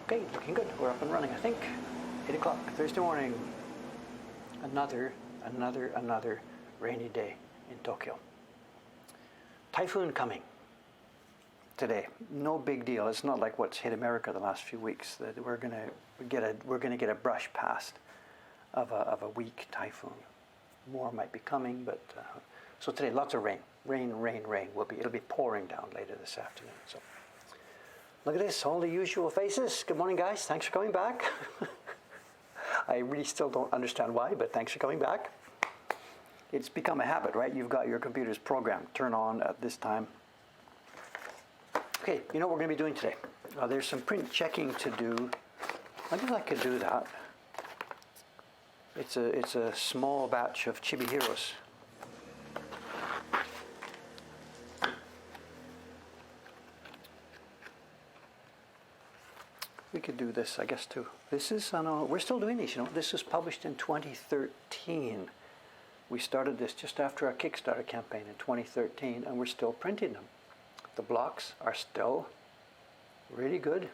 Okay, looking good. We're up and running, I think. 8 o'clock, Thursday morning. Another rainy day in Tokyo. Typhoon coming today. No big deal. It's not like what's hit America the last few weeks. That we're gonna get a brush past of a weak typhoon. More might be coming, but so today lots of rain. Rain. It'll be pouring down later this afternoon. So look at this, all the usual faces. Good morning, guys. Thanks for coming back. I really still don't understand why, but thanks for coming back. It's become a habit, right? You've got your computer's program turn on at this time. Okay, you know what we're going to be doing today? There's some print checking to do. I guess I could do that. It's a small batch of Chibihiros. We could do this, I guess, too. This is, we're still doing these, you know. This was published in 2013. We started this just after our Kickstarter campaign in 2013, and we're still printing them. The blocks are still really good.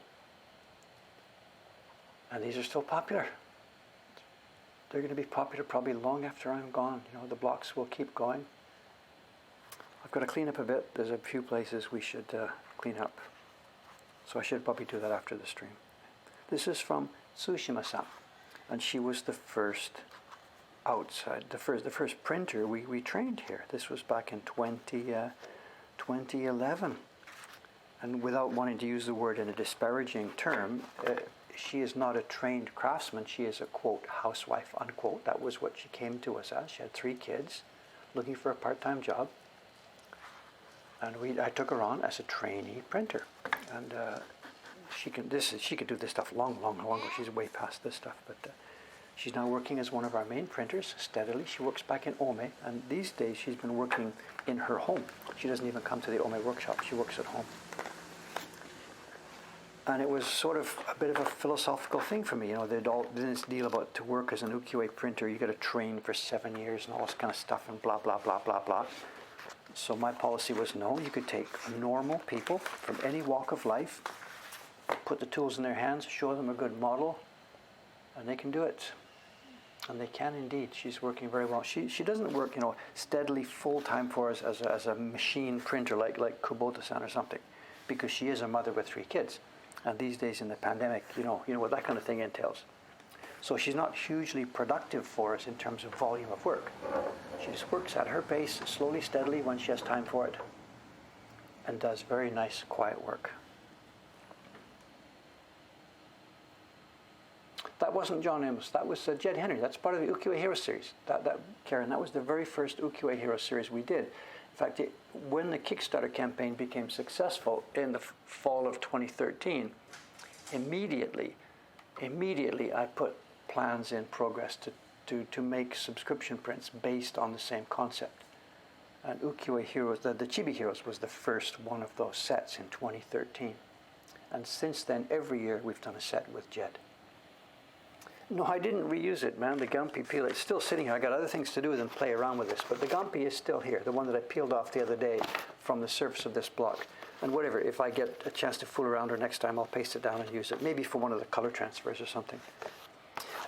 And these are still popular. They're going to be popular probably long after I'm gone. You know, the blocks will keep going. I've got to clean up a bit. There's a few places we should clean up. So I should probably do that after the stream. This is from Tsushima-san, and she was the first outside, the first printer we trained here. This was back in 2011. And without wanting to use the word in a disparaging term, she is not a trained craftsman. She is a, quote, housewife, unquote. That was what she came to us as. She had 3 kids, looking for a part-time job. And I took her on as a trainee printer. And she can do this stuff long ago. She's way past this stuff, but she's now working as one of our main printers steadily. She works back in Ome, and these days she's been working in her home. She doesn't even come to the Ome workshop. She works at home. And it was sort of a bit of a philosophical thing for me. You know, they'd all this deal about to work as an ukiyo-e printer, you got to train for 7 years and all this kind of stuff and blah blah blah blah blah. So my policy was no. You could take normal people from any walk of life, put the tools in their hands, show them a good model, and they can do it. And they can indeed. She's working very well. She doesn't work, you know, steadily full time for us as a machine printer like Kubota-san or something, because she is a mother with 3 kids. And these days in the pandemic, you know what that kind of thing entails. So she's not hugely productive for us in terms of volume of work. She just works at her pace, slowly, steadily, when she has time for it, and does very nice, quiet work. That wasn't John Amos. That was Jed Henry. That's part of the Ukiyo-e Hero series. Karen, that was the very first Ukiyo-e Hero series we did. In fact, when the Kickstarter campaign became successful in the fall of 2013, immediately I put plans in progress to make subscription prints based on the same concept. And Ukiyo-e Heroes, the Chibi Heroes, was the first one of those sets in 2013. And since then, every year we've done a set with Jed. No, I didn't reuse it, man. The Gumpy peel, it's still sitting here. I got other things to do than play around with this, but the Gumpy is still here, the one that I peeled off the other day from the surface of this block. And whatever, if I get a chance to fool around, or next time I'll paste it down and use it, maybe for one of the color transfers or something.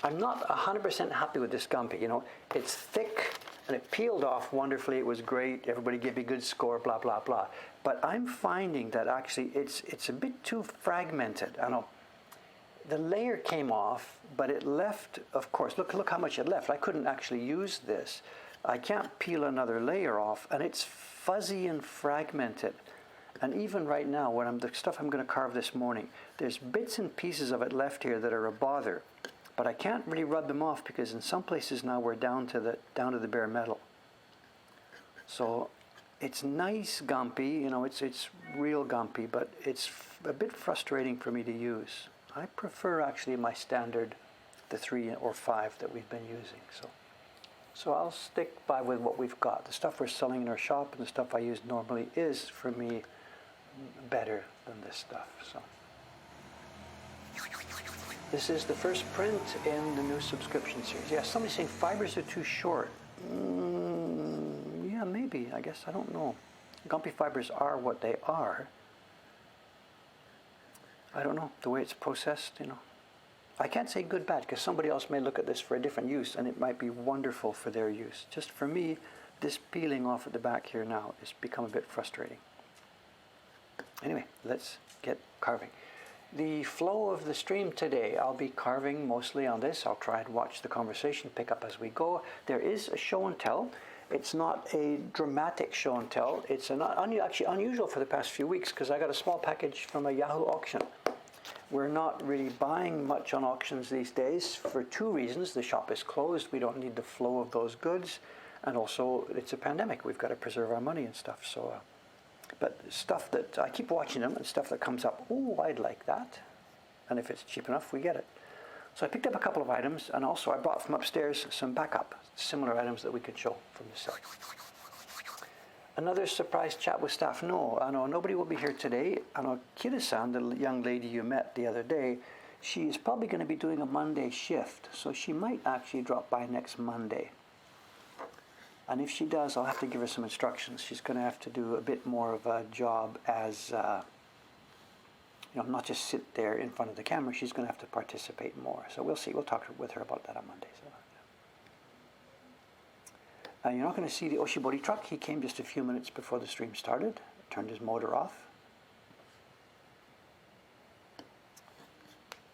I'm not 100% happy with this Gumpy. You know, it's thick and it peeled off wonderfully. It was great. Everybody gave me a good score, blah blah blah. But I'm finding that actually it's a bit too fragmented. I know. The layer came off, but it left, of course, look how much it left. I couldn't actually use this. I can't peel another layer off, and it's fuzzy and fragmented. And even right now, the stuff I'm going to carve this morning, there's bits and pieces of it left here that are a bother. But I can't really rub them off because in some places now we're down to the bare metal. So it's nice Gumpy, you know, it's real Gumpy, but it's a bit frustrating for me to use. I prefer actually my standard, the 3 or 5 that we've been using. So I'll stick with what we've got. The stuff we're selling in our shop and the stuff I use normally is, for me, better than this stuff. So this is the first print in the new subscription series. Yeah, somebody's saying fibers are too short. Yeah, maybe. I guess. I don't know. Gumpy fibers are what they are. I don't know, the way it's processed, I can't say good, bad, because somebody else may look at this for a different use, and it might be wonderful for their use. Just for me, this peeling off at the back here now has become a bit frustrating. Anyway, let's get carving. The flow of the stream today, I'll be carving mostly on this. I'll try and watch the conversation, pick up as we go. There is a show and tell. It's not a dramatic show and tell. It's actually unusual for the past few weeks because I got a small package from a Yahoo auction. We're not really buying much on auctions these days for two reasons. The shop is closed. We don't need the flow of those goods. And also, it's a pandemic. We've got to preserve our money and stuff. So, but stuff that, I keep watching them, and stuff that comes up, oh, I'd like that. And if it's cheap enough, we get it. So I picked up a couple of items, and also I brought from upstairs some backup, similar items that we could show from the site. Another surprise chat with staff. No, I know nobody will be here today. I know Kira-san, the young lady you met the other day, she is probably going to be doing a Monday shift, so she might actually drop by next Monday. And if she does, I'll have to give her some instructions. She's going to have to do a bit more of a job as, not just sit there in front of the camera. She's going to have to participate more. So we'll see. We'll talk with her about that on Monday. So. You're not going to see the Oshibori truck. He came just a few minutes before the stream started, turned his motor off.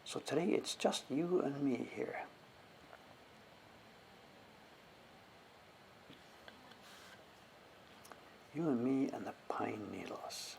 So today it's just you and me here. You and me and the pine needles.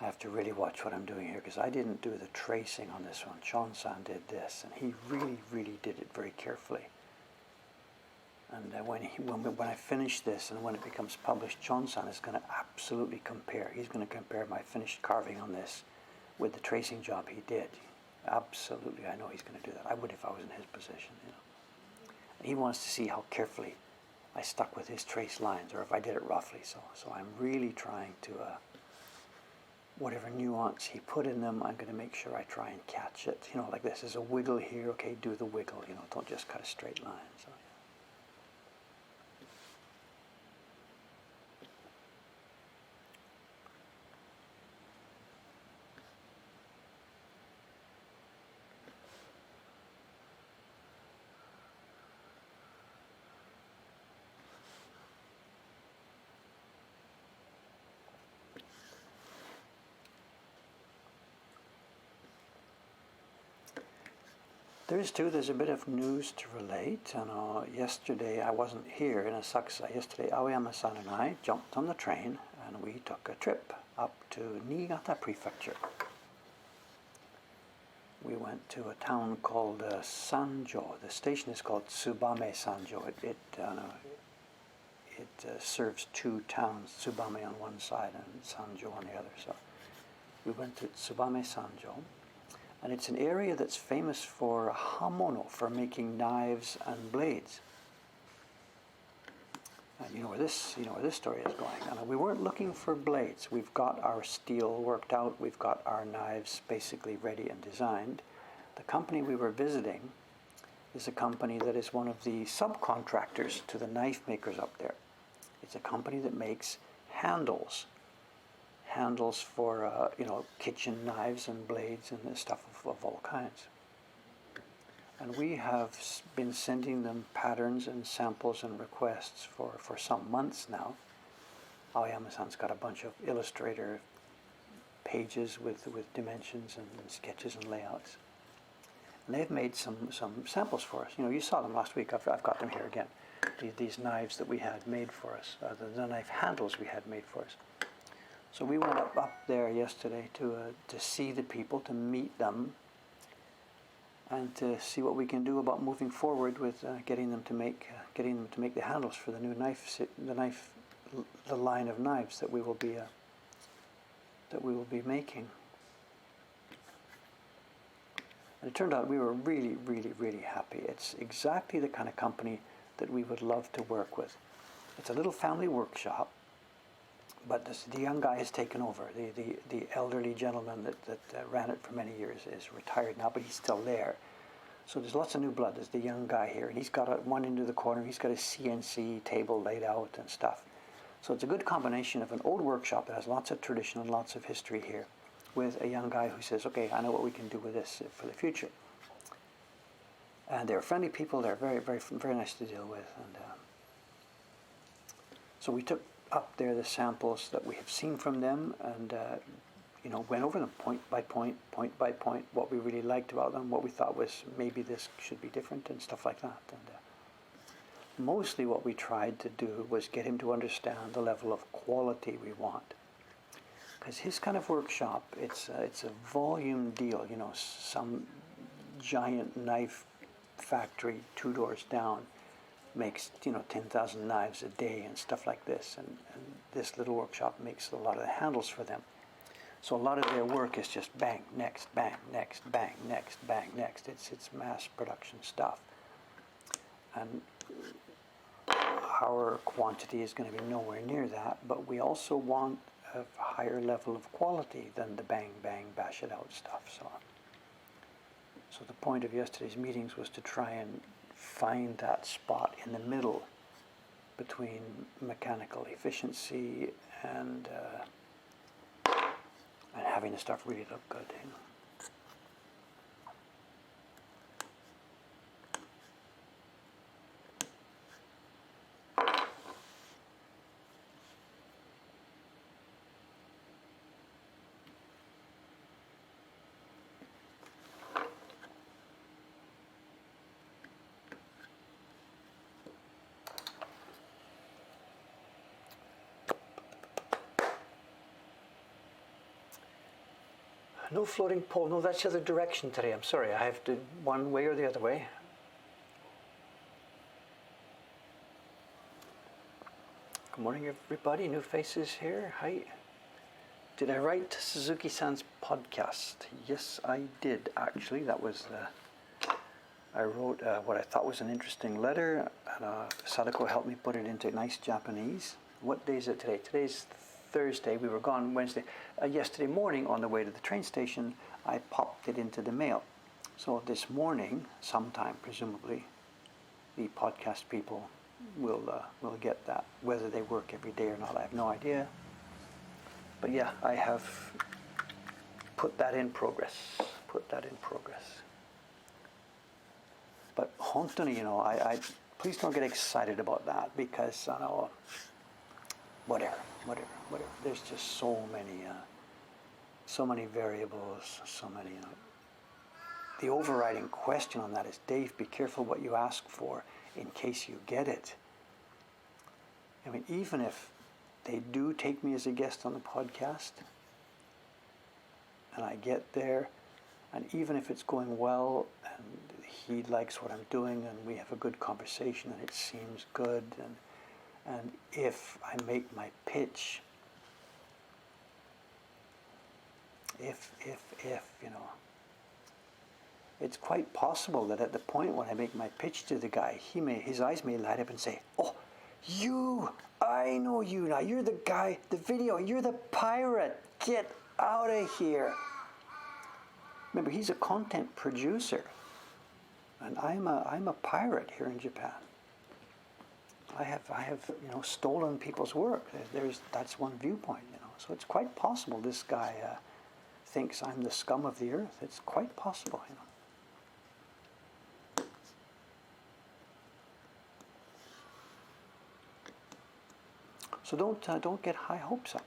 I have to really watch what I'm doing here because I didn't do the tracing on this one. Sean-san did this, and he really, really did it very carefully. And when I finish this and when it becomes published, Sean-san is going to absolutely compare. He's going to compare my finished carving on this with the tracing job he did. Absolutely, I know he's going to do that. I would if I was in his position. And he wants to see how carefully I stuck with his trace lines, or if I did it roughly. So I'm really trying to. Whatever nuance he put in them, I'm going to make sure I try and catch it. Like this is a wiggle here. Okay, do the wiggle. Don't just cut a straight line. So. There's a bit of news to relate. Yesterday I wasn't here in Asakusa. Yesterday Aoyama-san and I jumped on the train and we took a trip up to Niigata Prefecture. We went to a town called Sanjo. The station is called Tsubame Sanjo. It serves two towns, Tsubame on one side and Sanjo on the other. So we went to Tsubame Sanjo. And it's an area that's famous for hamono, for making knives and blades. And you know where this story is going. And we weren't looking for blades. We've got our steel worked out. We've got our knives basically ready and designed. The company we were visiting is a company that is one of the subcontractors to the knife makers up there. It's a company that makes handles for kitchen knives and blades and stuff of all kinds. And we have been sending them patterns and samples and requests for some months now. Aoyama-san's got a bunch of Illustrator pages with dimensions and sketches and layouts. And they've made some samples for us. You saw them last week. I've got them here again. These knives that we had made for us, the knife handles we had made for us. So we went up there yesterday to see the people, to meet them, and to see what we can do about moving forward with getting them to make the handles for the new the line of knives that we will be making. And it turned out we were really, really, really happy. It's exactly the kind of company that we would love to work with. It's a little family workshop, but the young guy has taken over. The elderly gentleman that ran it for many years is retired now, but he's still there. So there's lots of new blood. There's the young guy here, and he's got at one end of the corner, he's got a CNC table laid out and stuff. So it's a good combination of an old workshop that has lots of tradition and lots of history here, with a young guy who says, okay, I know what we can do with this for the future. And they're friendly people. They're very, very, very nice to deal with. And so we took up there the samples that we have seen from them, and went over them point by point by point, what we really liked about them, what we thought was maybe this should be different, and stuff like that. And mostly what we tried to do was get him to understand the level of quality we want. Because his kind of workshop, it's a volume deal. Some giant knife factory 2 doors down makes 10,000 knives a day and stuff like this, and this little workshop makes a lot of the handles for them. So a lot of their work is just bang, next, bang, next, bang, next, bang, next. It's mass production stuff. And our quantity is going to be nowhere near that, but we also want a higher level of quality than the bang, bang, bash it out stuff. So the point of yesterday's meetings was to try and find that spot in the middle between mechanical efficiency and having the stuff really look good. No floating pole. No, that's the other direction today. I'm sorry. I have to one way or the other way. Good morning, everybody. New faces here. Hi. Did I write Suzuki-san's podcast? Yes, I did, actually. That was I wrote what I thought was an interesting letter, and Sadako helped me put it into nice Japanese. What day is it today? Today's Thursday. We were gone Wednesday. Yesterday morning, on the way to the train station, I popped it into the mail. So this morning, sometime presumably, the podcast people will get that. Whether they work every day or not, I have no idea. But yeah, I have put that in progress. But hontoni, I please don't get excited about that, because whatever. There's just so many variables, so many. The overriding question on that is, Dave, be careful what you ask for in case you get it. I mean, even if they do take me as a guest on the podcast, and I get there, and even if it's going well, and he likes what I'm doing, and we have a good conversation, and it seems good, and if I make my pitch, if it's quite possible that at the point when I make my pitch to the guy, his eyes may light up and say, "Oh, I know you now. You're the guy, the video. You're the pirate. Get out of here." Remember, he's a content producer, and I'm a pirate here in Japan. I have stolen people's work. That's one viewpoint, So it's quite possible this guy thinks I'm the scum of the earth. It's quite possible, So don't get high hopes up,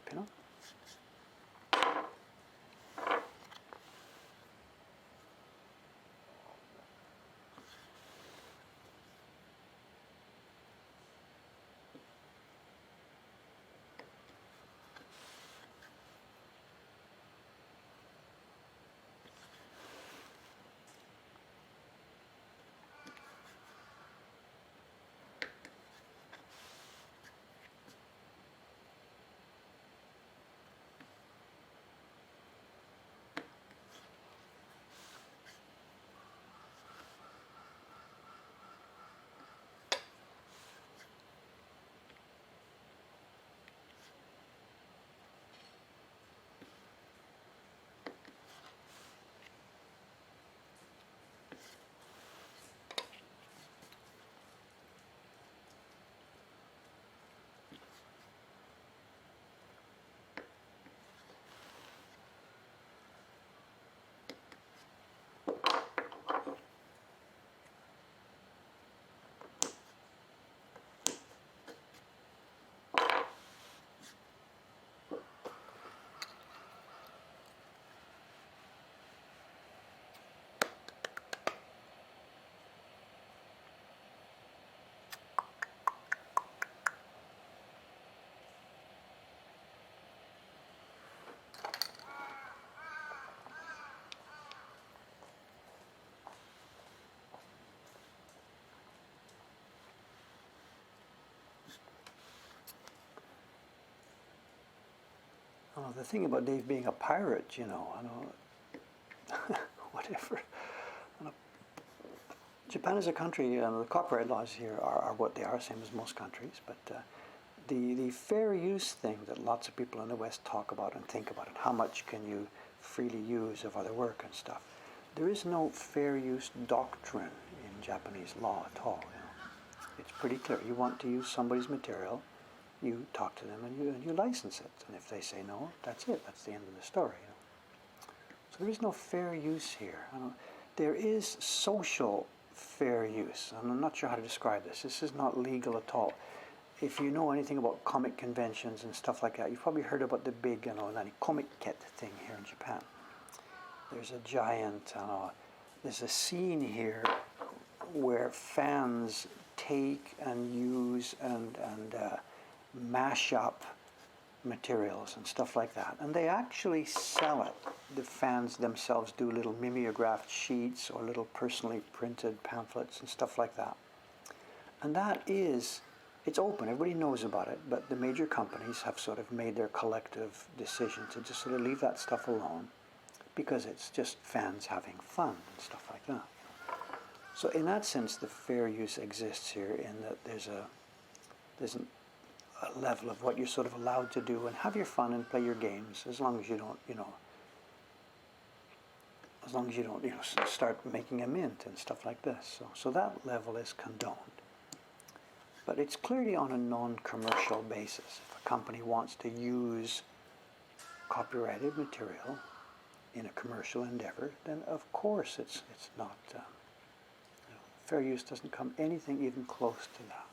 the thing about Dave being a pirate, whatever. Japan is a country, the copyright laws here are what they are, same as most countries, but the fair use thing that lots of people in the West talk about and think about, and how much can you freely use of other work and stuff, there is no fair use doctrine in Japanese law at all. It's pretty clear. You want to use somebody's material, you talk to them and you license it, and if they say no, that's it. That's the end of the story. So there is no fair use here. There is social fair use. I'm not sure how to describe this. This is not legal at all. If you know anything about comic conventions and stuff like that, you've probably heard about the big, comic-ket thing here in Japan. There's a giant, there's a scene here where fans take and use and mash up materials and stuff like that, and they actually sell it. The fans themselves do little mimeographed sheets or little personally printed pamphlets and stuff like that, and it's open, everybody knows about it, but the major companies have sort of made their collective decision to just sort of leave that stuff alone, because it's just fans having fun and stuff like that. So in that sense, the fair use exists here in that there's a level of what you're sort of allowed to do and have your fun and play your games, as long as you don't, start making a mint and stuff like this. So that level is condoned. But it's clearly on a non-commercial basis. If a company wants to use copyrighted material in a commercial endeavor, then of course it's not, fair use doesn't come anything even close to that.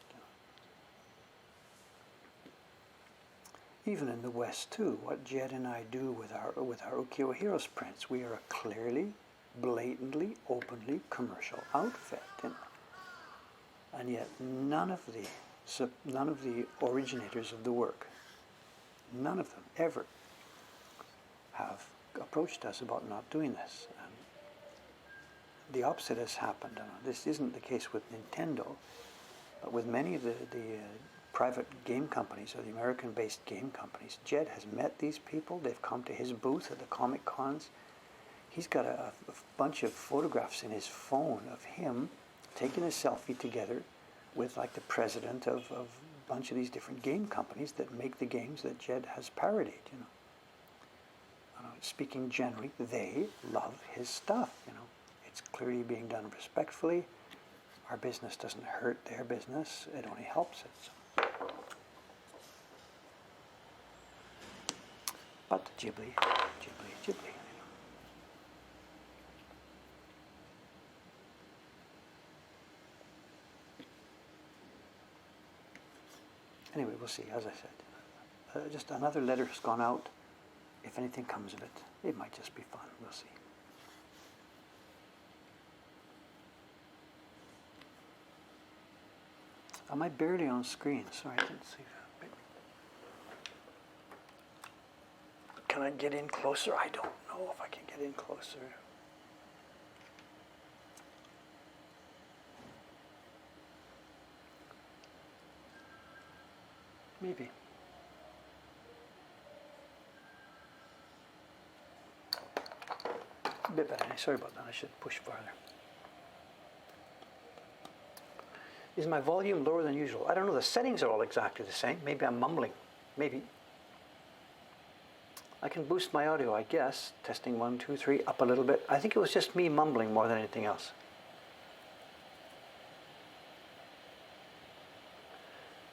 Even in the West too, what Jed and I do with our Ukiyo Heroes prints, we are a clearly, blatantly, openly commercial outfit, and yet none of the originators of the work, none of them ever have approached us about not doing this. And the opposite has happened. This isn't the case with Nintendo, but with many of the private game companies or the American-based game companies. Jed has met these people. They've come to his booth at the Comic Cons. He's got a bunch of photographs in his phone of him taking a selfie together with like the president of a bunch of these different game companies that make the games that Jed has parodied. Speaking generally, they love his stuff. It's clearly being done respectfully. Our business doesn't hurt their business. It only helps it. So. But Ghibli. Anyway, we'll see, as I said. Just another letter has gone out. If anything comes of it, it might just be fun. We'll see. Am I barely on screen? Sorry, I didn't see that. Can I get in closer? I don't know if I can get in closer. Maybe. A bit better. Sorry about that. I should push farther. Is my volume lower than usual? I don't know. The settings are all exactly the same. Maybe I'm mumbling. Maybe. I can boost my audio, I guess. Testing 1, 2, 3, up a little bit. I think it was just me mumbling more than anything else.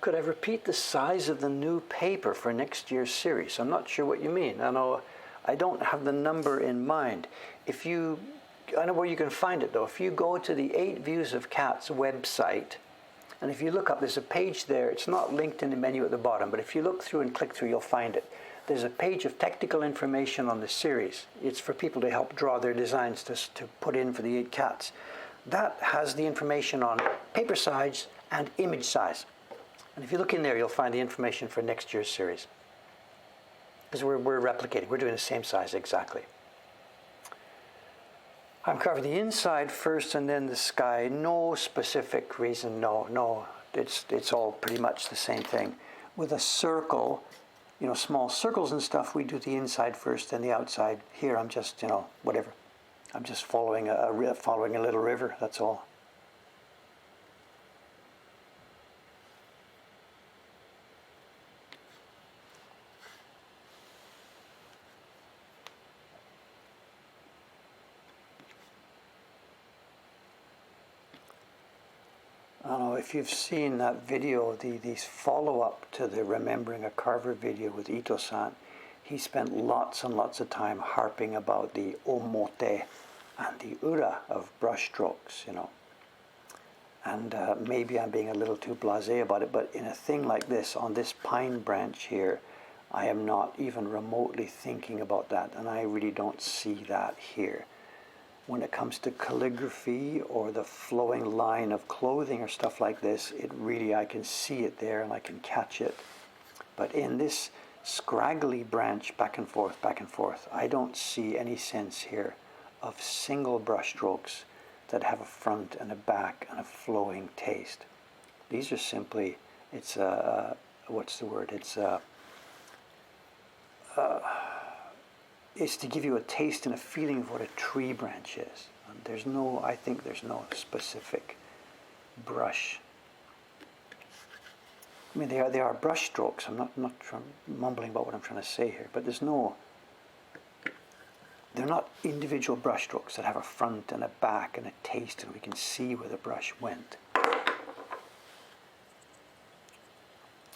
Could I repeat the size of the new paper for next year's series? I'm not sure what you mean. I don't have the number in mind. I know where you can find it though. If you go to the 8 Views of Cats website, and if you look up, there's a page there. It's not linked in the menu at the bottom, but if you look through and click through, you'll find it. There's a page of technical information on the series. It's for people to help draw their designs to put in for the 8 cats. That has the information on paper size and image size. And if you look in there, you'll find the information for next year's series. Because we're replicating. We're doing the same size exactly. I'm carving the inside first and then the sky. No specific reason. No. It's all pretty much the same thing. With a circle small circles and stuff, we do the inside first and the outside. Here I'm just, whatever. I'm just following a little river, that's all. I don't know if you've seen that video, these follow-up to the Remembering a Carver video with Ito-san. He spent lots and lots of time harping about the omote and the ura of brushstrokes, And maybe I'm being a little too blasé about it, but in a thing like this, on this pine branch here, I am not even remotely thinking about that, and I really don't see that here. When it comes to calligraphy or the flowing line of clothing or stuff like this, I can see it there and I can catch it. But in this scraggly branch back and forth, I don't see any sense here of single brush strokes that have a front and a back and a flowing taste. These are simply, it's to give you a taste and a feeling of what a tree branch is. And I think there's no specific brush. I mean, they are brush strokes. I'm not mumbling about what I'm trying to say here, but they're not individual brush strokes that have a front and a back and a taste, and we can see where the brush went.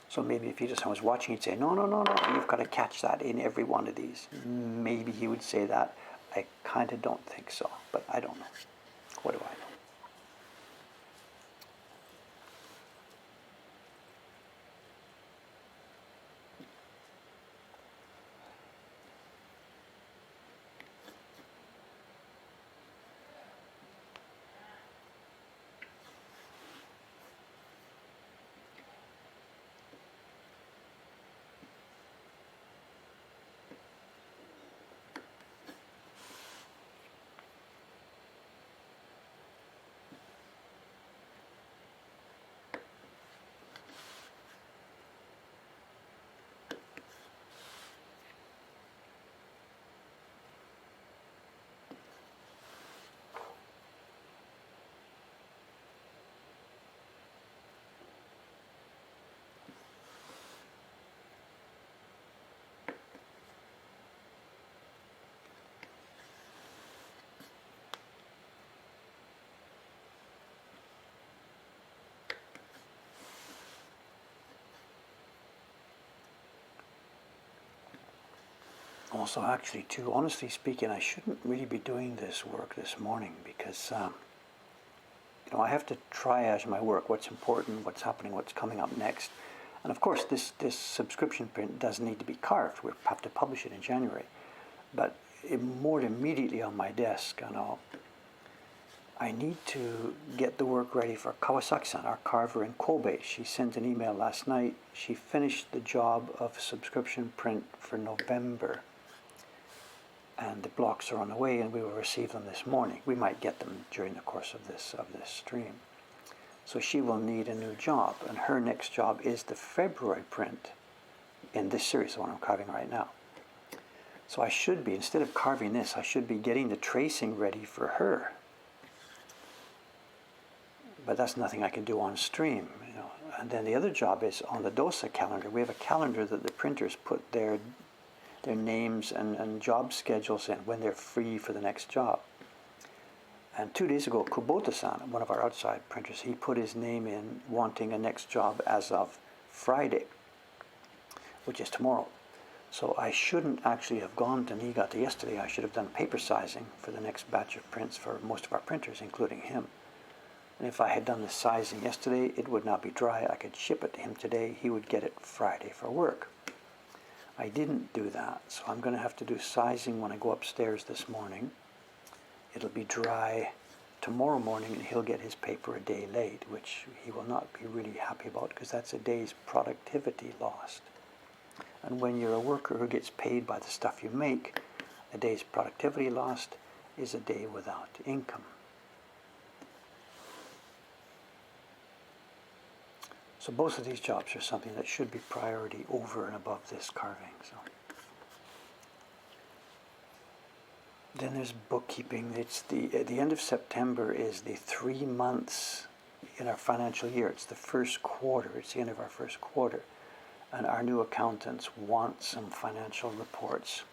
So maybe if Ito-san was watching, he'd say, no, you've got to catch that in every one of these. Maybe he would say that. I kind of don't think so, but I don't know. What do I know? Also, actually, too, honestly speaking, I shouldn't really be doing this work this morning because, I have to triage my work, what's important, what's happening, what's coming up next. And of course, this subscription print does need to be carved. We'll have to publish it in January. But more immediately on my desk, I need to get the work ready for Kawasaki-san, our carver in Kobe. She sent an email last night. She finished the job of subscription print for November. And the blocks are on the way, and we will receive them this morning. We might get them during the course of this stream. So she will need a new job, and her next job is the February print in this series, the one I'm carving right now. So I should be, instead of carving this, I should be getting the tracing ready for her. But that's nothing I can do on stream, And then the other job is on the DOSA calendar. We have a calendar that the printers put their names and job schedules in when they're free for the next job. And 2 days ago, Kubota-san, one of our outside printers, he put his name in wanting a next job as of Friday, which is tomorrow. So I shouldn't actually have gone to Niigata yesterday. I should have done paper sizing for the next batch of prints for most of our printers, including him. And if I had done the sizing yesterday, it would not be dry. I could ship it to him today. He would get it Friday for work. I didn't do that, so I'm going to have to do sizing when I go upstairs this morning. It'll be dry tomorrow morning, and he'll get his paper a day late, which he will not be really happy about because that's a day's productivity lost. And when you're a worker who gets paid by the stuff you make, a day's productivity lost is a day without income. So both of these jobs are something that should be priority over and above this carving. So then there's bookkeeping. It's at the end of September is the 3 months in our financial year. It's the first quarter. It's the end of our first quarter. And our new accountants want some financial reports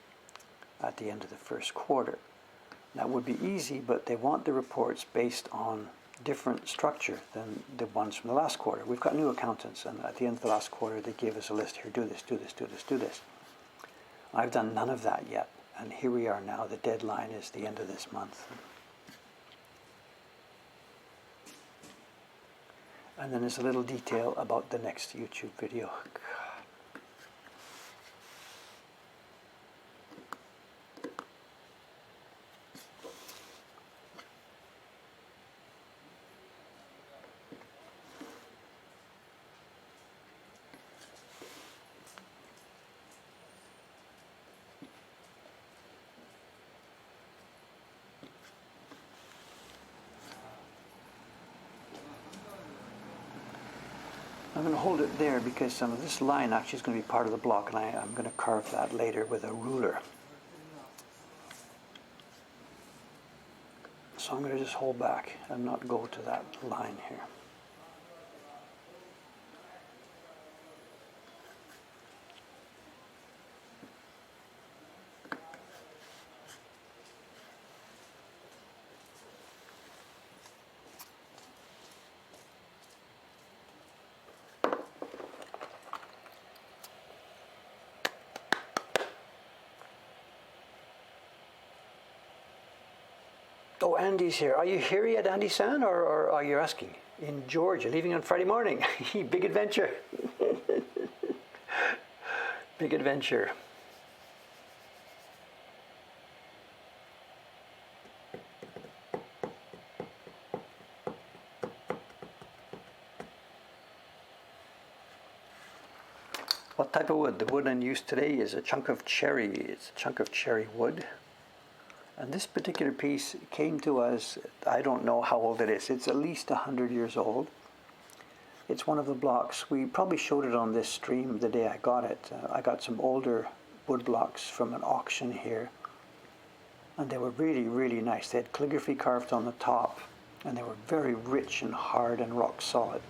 at the end of the first quarter. That would be easy, but they want the reports based on different structure than the ones from the last quarter. We've got new accountants, and at the end of the last quarter, they gave us a list here: do this, do this, do this, do this. I've done none of that yet, and here we are now. The deadline is the end of this month. And then there's a little detail about the next YouTube video. I'm going to hold it there because some of this line actually is going to be part of the block, and I'm going to carve that later with a ruler. So I'm going to just hold back and not go to that line here. Oh, Andy's here. Are you here yet, Andy-san, or are you asking? In Georgia, leaving on Friday morning. Big adventure. Big adventure. What type of wood? The wood I'm used today is a chunk of cherry. It's a chunk of cherry wood. And this particular piece came to us, I don't know how old it is. It's at least 100 years old. It's one of the blocks. We probably showed it on this stream the day I got it. I got some older wood blocks from an auction here. And they were really, really nice. They had calligraphy carved on the top. And they were very rich and hard and rock solid.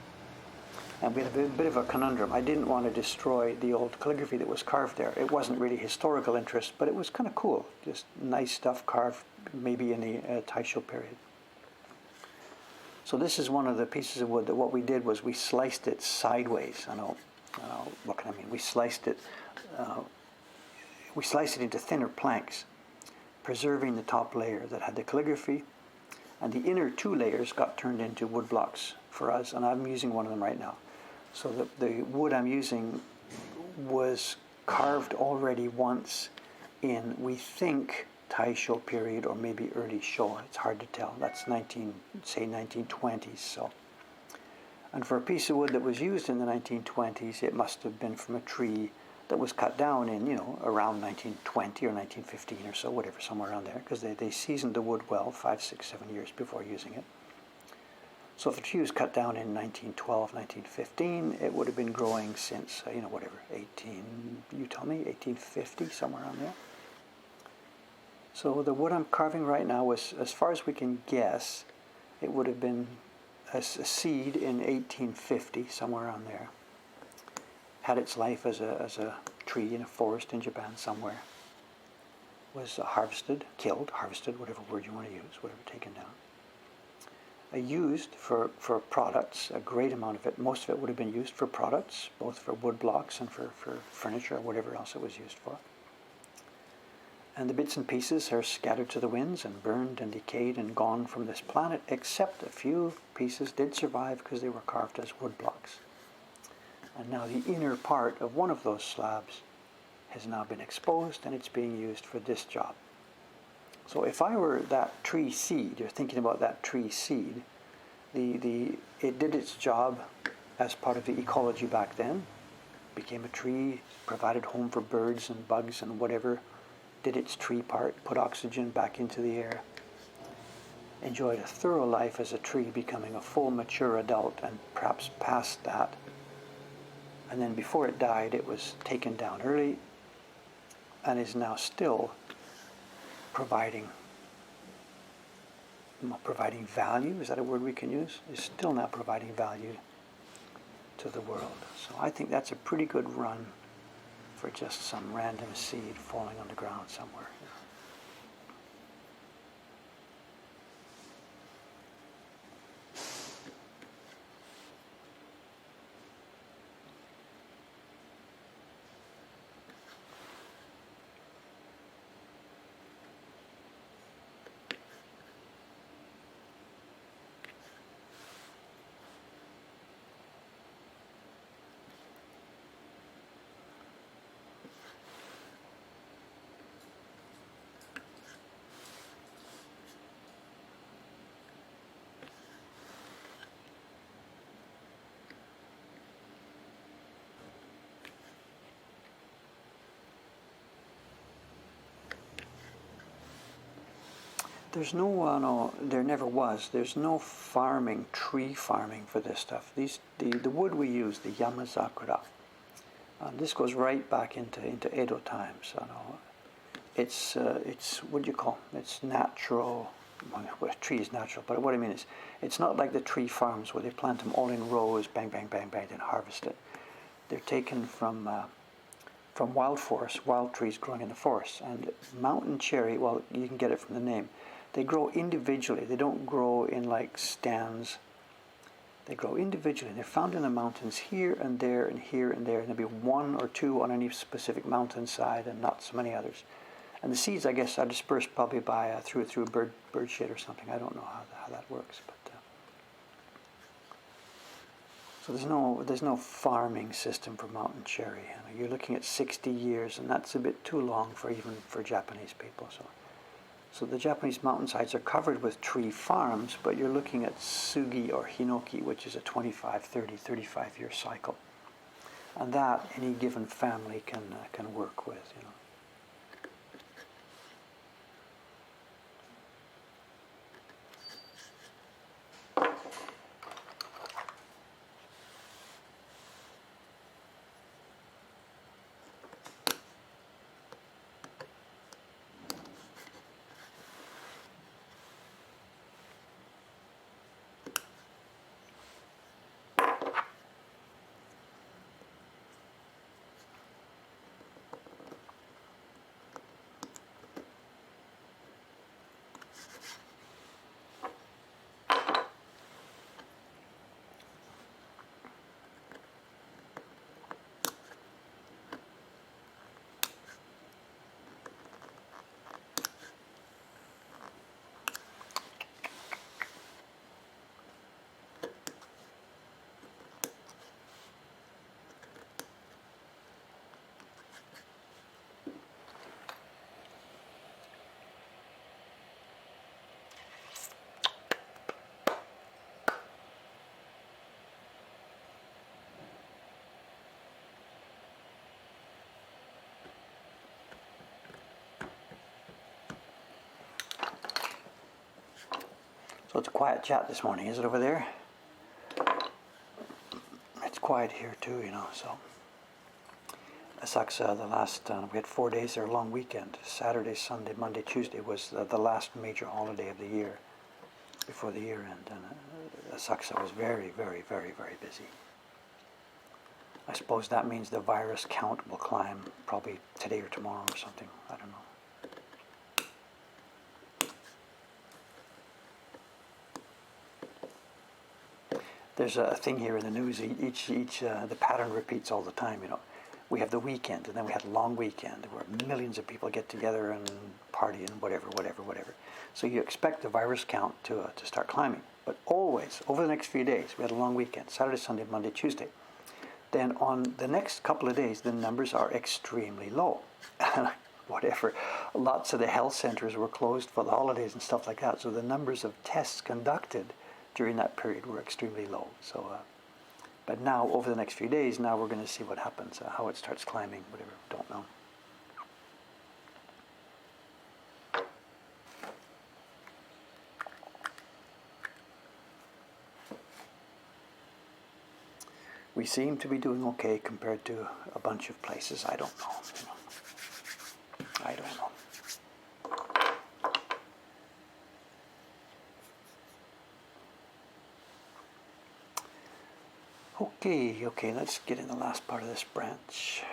And we had a bit of a conundrum. I didn't want to destroy the old calligraphy that was carved there. It wasn't really historical interest, but it was kind of cool. Just nice stuff carved, maybe in the Taisho period. So this is one of the pieces of wood that what we did was we sliced it sideways. What can I mean? We sliced it into thinner planks, preserving the top layer that had the calligraphy, and the inner 2 layers got turned into wood blocks for us, and I'm using one of them right now. So the wood I'm using was carved already once in, we think, Taisho period or maybe early Showa. It's hard to tell. That's 1920s. So, and for a piece of wood that was used in the 1920s, it must have been from a tree that was cut down in, around 1920 or 1915 or so, whatever, somewhere around there, because they seasoned the wood well 5, 6, 7 years before using it. So if the tree was cut down in 1912, 1915, it would have been growing since, 1850, somewhere around there. So the wood I'm carving right now was, as far as we can guess, it would have been a seed in 1850, somewhere around there. Had its life as a tree in a forest in Japan somewhere. Was harvested, killed, harvested, whatever word you want to use, whatever, taken down. Used for products, a great amount of it. Most of it would have been used for products, both for wood blocks and for furniture or whatever else it was used for. And the bits and pieces are scattered to the winds and burned and decayed and gone from this planet, except a few pieces did survive because they were carved as wood blocks. And now the inner part of one of those slabs has now been exposed, and it's being used for this job. So if I were that tree seed, you're thinking about that tree seed, it did its job as part of the ecology back then, became a tree, provided home for birds and bugs and whatever, did its tree part, put oxygen back into the air, enjoyed a thorough life as a tree, becoming a full mature adult, and perhaps past that, And then before it died, it was taken down early and is now still providing value. Is that a word we can use? Is still now providing value to the world. So I think that's a pretty good run for just some random seed falling on the ground somewhere. There's there never was. There's no farming, tree farming for this stuff. The wood we use, the Yamazakura, this goes right back into Edo times. It's what do you call? It's natural. Well, a tree is natural, but what I mean is, it's not like the tree farms where they plant them all in rows, bang, bang, bang, bang, then harvest it. They're taken from wild forests, wild trees growing in the forest. And mountain cherry, well, you can get it from the name. They grow individually. They don't grow in like stands. They grow individually. They're found in the mountains here and there and here and there. And there'll be one or two on any specific mountainside and not so many others. And the seeds, I guess, are dispersed probably by through a bird shit or something. I don't know how that works, but so there's no farming system for mountain cherry. You're looking at 60 years, and that's a bit too long even for Japanese people. So the Japanese mountainsides are covered with tree farms, but you're looking at sugi or hinoki, which is a 25, 30, 35-year cycle. And that any given family can work with, So it's a quiet chat this morning, is it over there? It's quiet here too, so. Asakusa, we had 4 days there, a long weekend. Saturday, Sunday, Monday, Tuesday was the last major holiday of the year, before the year end. And Asakusa was very, very, very, very busy. I suppose that means the virus count will climb probably today or tomorrow or something. I don't know. There's a thing here in the news. The pattern repeats all the time. We have the weekend, and then we have a long weekend where millions of people get together and party and whatever. So you expect the virus count to start climbing, but always over the next few days we had a long weekend: Saturday, Sunday, Monday, Tuesday. Then on the next couple of days, the numbers are extremely low. Whatever. Lots of the health centers were closed for the holidays and stuff like that. So the numbers of tests conducted during that period were extremely low. So, but now over the next few days, now we're going to see what happens, how it starts climbing, whatever. Don't know. we seem to be doing okay compared to a bunch of places. I don't know. I don't know. Okay, let's get in the last part of this branch.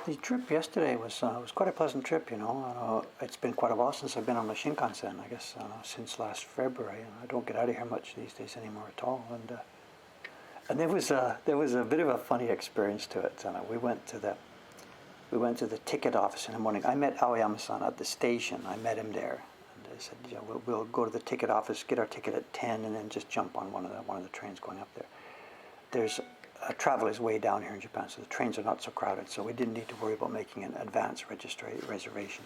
The trip yesterday was quite a pleasant trip, you know. It's been quite a while since I've been on the Shinkansen, I guess, since last February, and I don't get out of here much these days anymore at all. And there was a bit of a funny experience to it. We went to the ticket office in the morning. I met Aoyama-san at the station. I met him there, and I said, you know, we'll go to the ticket office, get our ticket at 10, and then just jump on one of the trains going up there. There's travel is way down here in Japan, so the trains are not so crowded, so we didn't need to worry about making an advance reservation.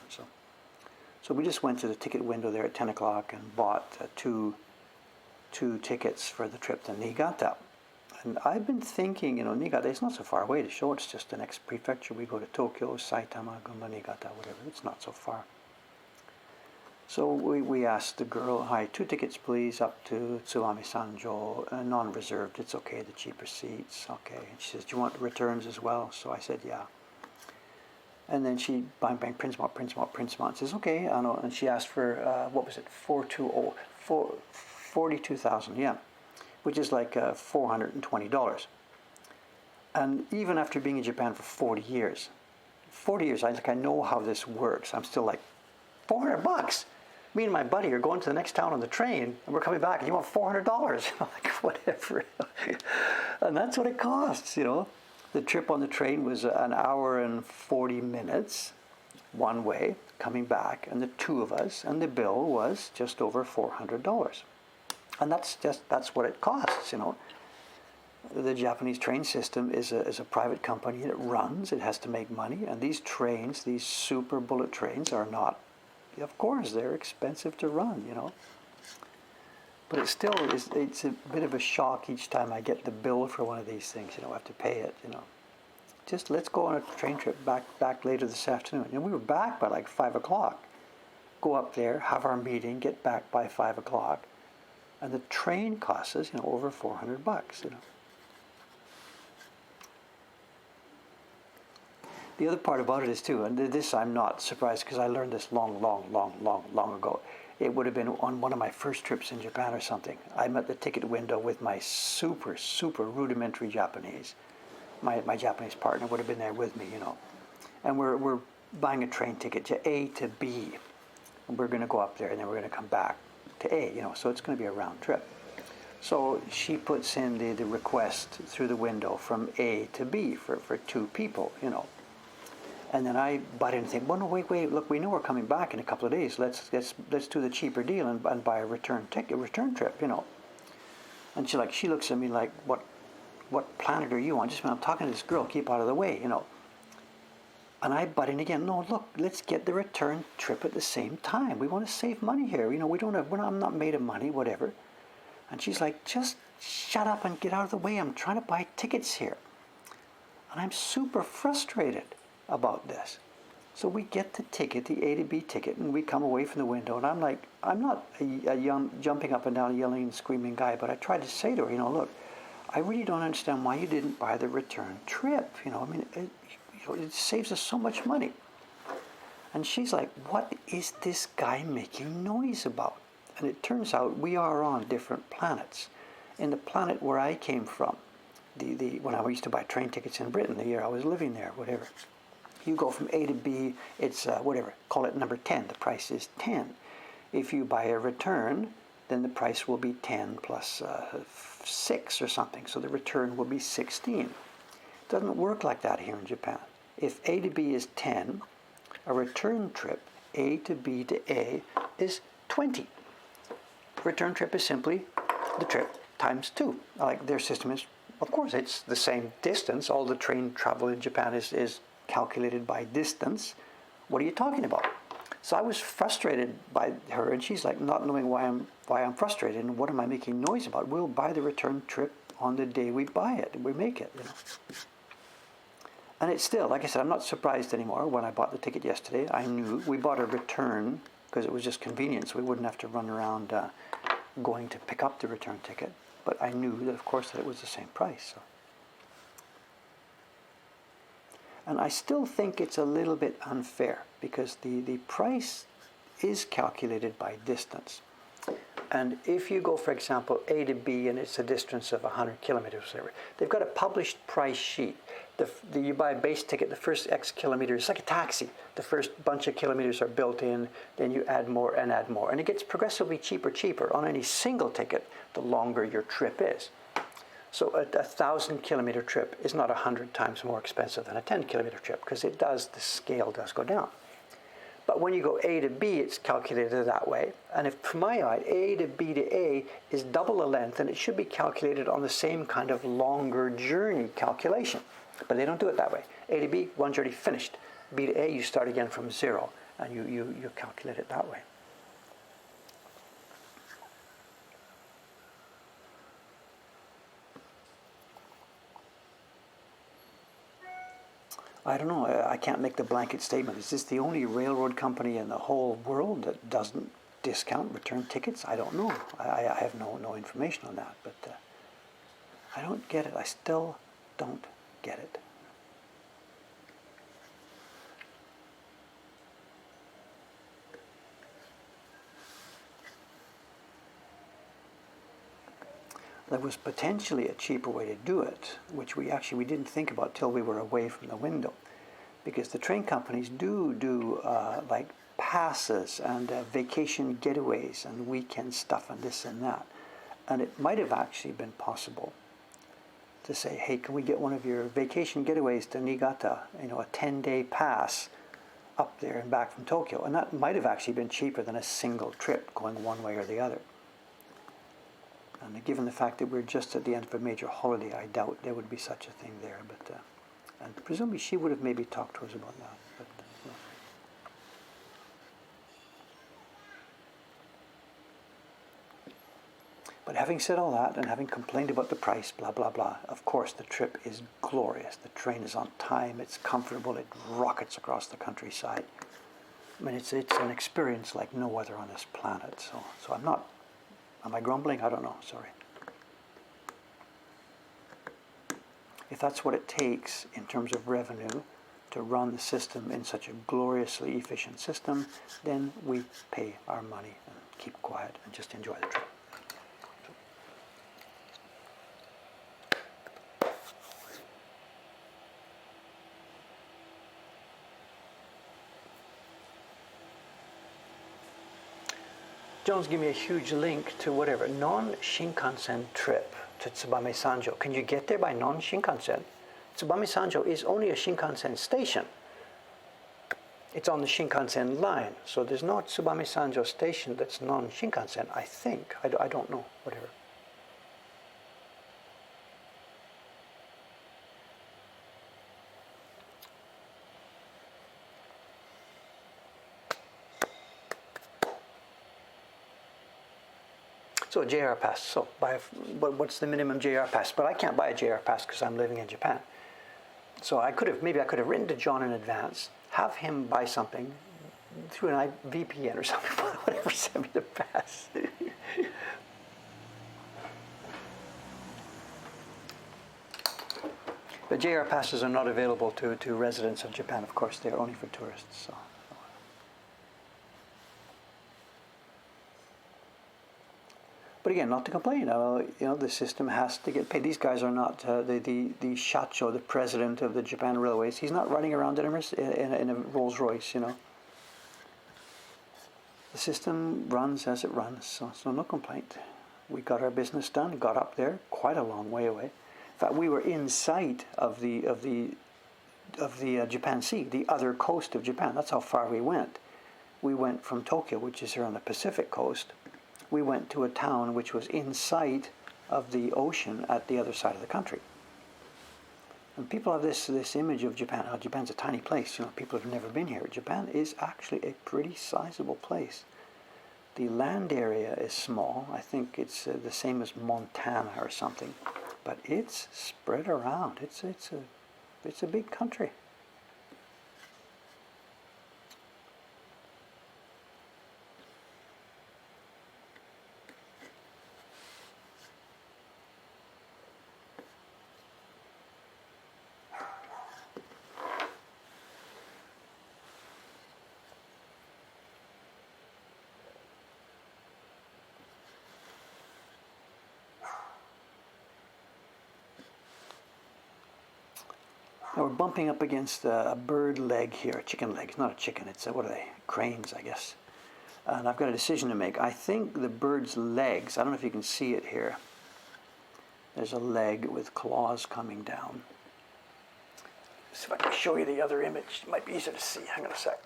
So we just went to the ticket window there at 10 o'clock and bought two tickets for the trip to Niigata. And I've been thinking, you know, Niigata, it's not so far away to show. It's just the next prefecture. We go to Tokyo, Saitama, Gunma, Niigata, whatever. It's not so far. So we asked the girl, hi, 2 tickets please up to Tsuwami Sanjo, non-reserved, it's okay, the cheaper seats, okay. And she says, do you want returns as well? So I said, yeah. And then she bang, prints them out, and says, okay, I know. And she asked for, what was it, 42,000 yen, which is like $420. And even after being in Japan for 40 years, I know how this works. I'm still like, $400? Me and my buddy are going to the next town on the train, and we're coming back, and you want $400? I'm like, whatever. And that's what it costs, you know. The trip on the train was an hour and 40 minutes, one way, coming back, and the 2 of us, and the bill was just over $400. And that's what it costs, you know. The Japanese train system is a private company, and it has to make money, and these trains, these super bullet trains, are not. Of course, they're expensive to run, you know. But it's a bit of a shock each time I get the bill for one of these things, you know, I have to pay it, you know. Just let's go on a train trip back later this afternoon. And we were back by like 5 o'clock. Go up there, have our meeting, get back by 5 o'clock. And the train costs us, you know, over $400, you know. The other part about it is too, and this I'm not surprised because I learned this long ago, It would have been on one of my first trips in Japan or something. I'm at the ticket window with my super, super rudimentary Japanese. My Japanese partner would have been there with me, And we're buying a train ticket to A to B. And we're going to go up there and then we're going to come back to A, So it's going to be a round trip. So she puts in the request through the window from A to B for two people, And then I butt in and think, well, no, wait, look, we know we're coming back in a couple of days. Let's do the cheaper deal and buy a return trip, And she looks at me like, what planet are you on? Just when I'm talking to this girl, keep out of the way, And I butt in again. No, look, let's get the return trip at the same time. We want to save money here. I'm not made of money, whatever. And she's like, just shut up and get out of the way. I'm trying to buy tickets here. And I'm super frustrated about this. So we get the ticket, the A to B ticket, and we come away from the window. And I'm like, I'm not a young, jumping up and down, yelling and screaming guy, but I tried to say to her, look, I really don't understand why you didn't buy the return trip. It saves us so much money. And she's like, what is this guy making noise about? And it turns out we are on different planets. In the planet where I came from, when I used to buy train tickets in Britain, the year I was living there, whatever, you go from A to B, it's call it number 10. The price is 10. If you buy a return, then the price will be 10 plus 6 or something. So the return will be 16. It doesn't work like that here in Japan. If A to B is 10, a return trip, A to B to A, is 20. Return trip is simply the trip times 2. Like their system is, of course, it's the same distance. All the train travel in Japan is calculated by distance. What are you talking about? So I was frustrated by her, and she's like, not knowing why I'm frustrated and what am I making noise about? We'll buy the return trip on the day we buy it and we make it. And it's still, like I said, I'm not surprised anymore. When I bought the ticket yesterday, I knew we bought a return because it was just convenient, so we wouldn't have to run around going to pick up the return ticket. But I knew that, of course, that it was the same price. So. And I still think it's a little bit unfair because the price is calculated by distance. And if you go, for example, A to B and it's a distance of 100 kilometers, whatever, they've got a published price sheet. You buy a base ticket, the first X kilometers, it's like a taxi. The first bunch of kilometers are built in, then you add more. And it gets progressively cheaper. On any single ticket, the longer your trip is. So a 1,000-kilometer trip is not 100 times more expensive than a 10-kilometer trip because the scale does go down. But when you go A to B, it's calculated that way. And if, from my eye, A to B to A is double the length, then it should be calculated on the same kind of longer journey calculation. But they don't do it that way. A to B, one journey finished. B to A, you start again from 0, and you calculate it that way. I don't know. I can't make the blanket statement. Is this the only railroad company in the whole world that doesn't discount return tickets? I don't know. I have no information on that. But I don't get it. I still don't get it. There was potentially a cheaper way to do it, which we didn't think about till we were away from the window, because the train companies do like passes and vacation getaways and weekend stuff and this and that, and it might have actually been possible to say, hey, can we get one of your vacation getaways to Niigata? A 10-day pass up there and back from Tokyo, and that might have actually been cheaper than a single trip going one way or the other. And given the fact that we're just at the end of a major holiday, I doubt there would be such a thing there. But and presumably she would have maybe talked to us about that. But having said all that, and having complained about the price, blah, blah, blah, of course the trip is glorious. The train is on time, it's comfortable, it rockets across the countryside. I mean, it's an experience like no other on this planet. So I'm not... Am I grumbling? I don't know. Sorry. If that's what it takes in terms of revenue to run the system in such a gloriously efficient system, then we pay our money and keep quiet and just enjoy the trip. Jones gave me a huge link to whatever non-Shinkansen trip to Tsubame Sanjo. Can you get there by non-Shinkansen? Tsubame Sanjo is only a Shinkansen station. It's on the Shinkansen line, so there's no Tsubame Sanjo station that's non-Shinkansen, I think. I don't know, whatever. So a JR pass. So what's the minimum JR pass? But I can't buy a JR pass because I'm living in Japan. So maybe I could have written to John in advance, have him buy something through an VPN or something, whatever, send me the pass. But JR passes are not available to residents of Japan, of course. They're only for tourists. So. But again, not to complain. The system has to get paid. These guys are not the shacho, the president of the Japan Railways. He's not running around in a Rolls Royce. The system runs as it runs, so no complaint. We got our business done. Got up there, quite a long way away. In fact, we were in sight of the Japan Sea, the other coast of Japan. That's how far we went. We went from Tokyo, which is here on the Pacific coast. We went to a town which was in sight of the ocean at the other side of the country. And people have this image of Japan. Oh, Japan's a tiny place. People have never been here. Japan is actually a pretty sizable place. The land area is small. I think it's the same as Montana or something, but it's spread around. It's a big country. Now we're bumping up against a bird leg here, a chicken leg. It's not a chicken, it's what are they? Cranes, I guess. And I've got a decision to make. I think the bird's legs, I don't know if you can see it here. There's a leg with claws coming down. Let's see if I can show you the other image. It might be easier to see. Hang on a sec.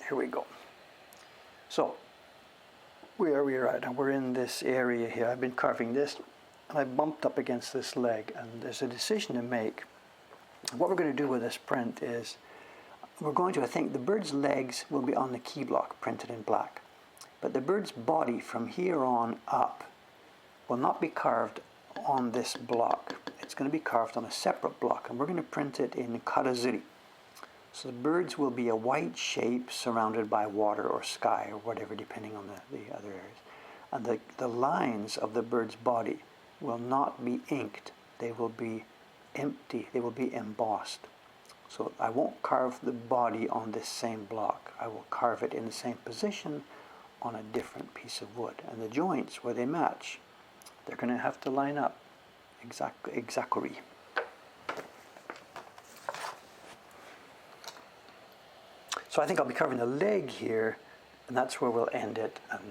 Here we go. So, where we are at, and we're in this area here. I've been carving this. And I bumped up against this leg, and there's a decision to make. What we're going to do with this print is, I think the bird's legs will be on the key block, printed in black. But the bird's body from here on up will not be carved on this block. It's going to be carved on a separate block, and we're going to print it in karazuri. So the birds will be a white shape surrounded by water or sky or whatever, depending on the other areas. And the lines of the bird's body will not be inked. They will be empty. They will be embossed. So I won't carve the body on this same block. I will carve it in the same position on a different piece of wood. And the joints where they match, they're going to have to line up exactly. So I think I'll be carving the leg here, and that's where we'll end it, and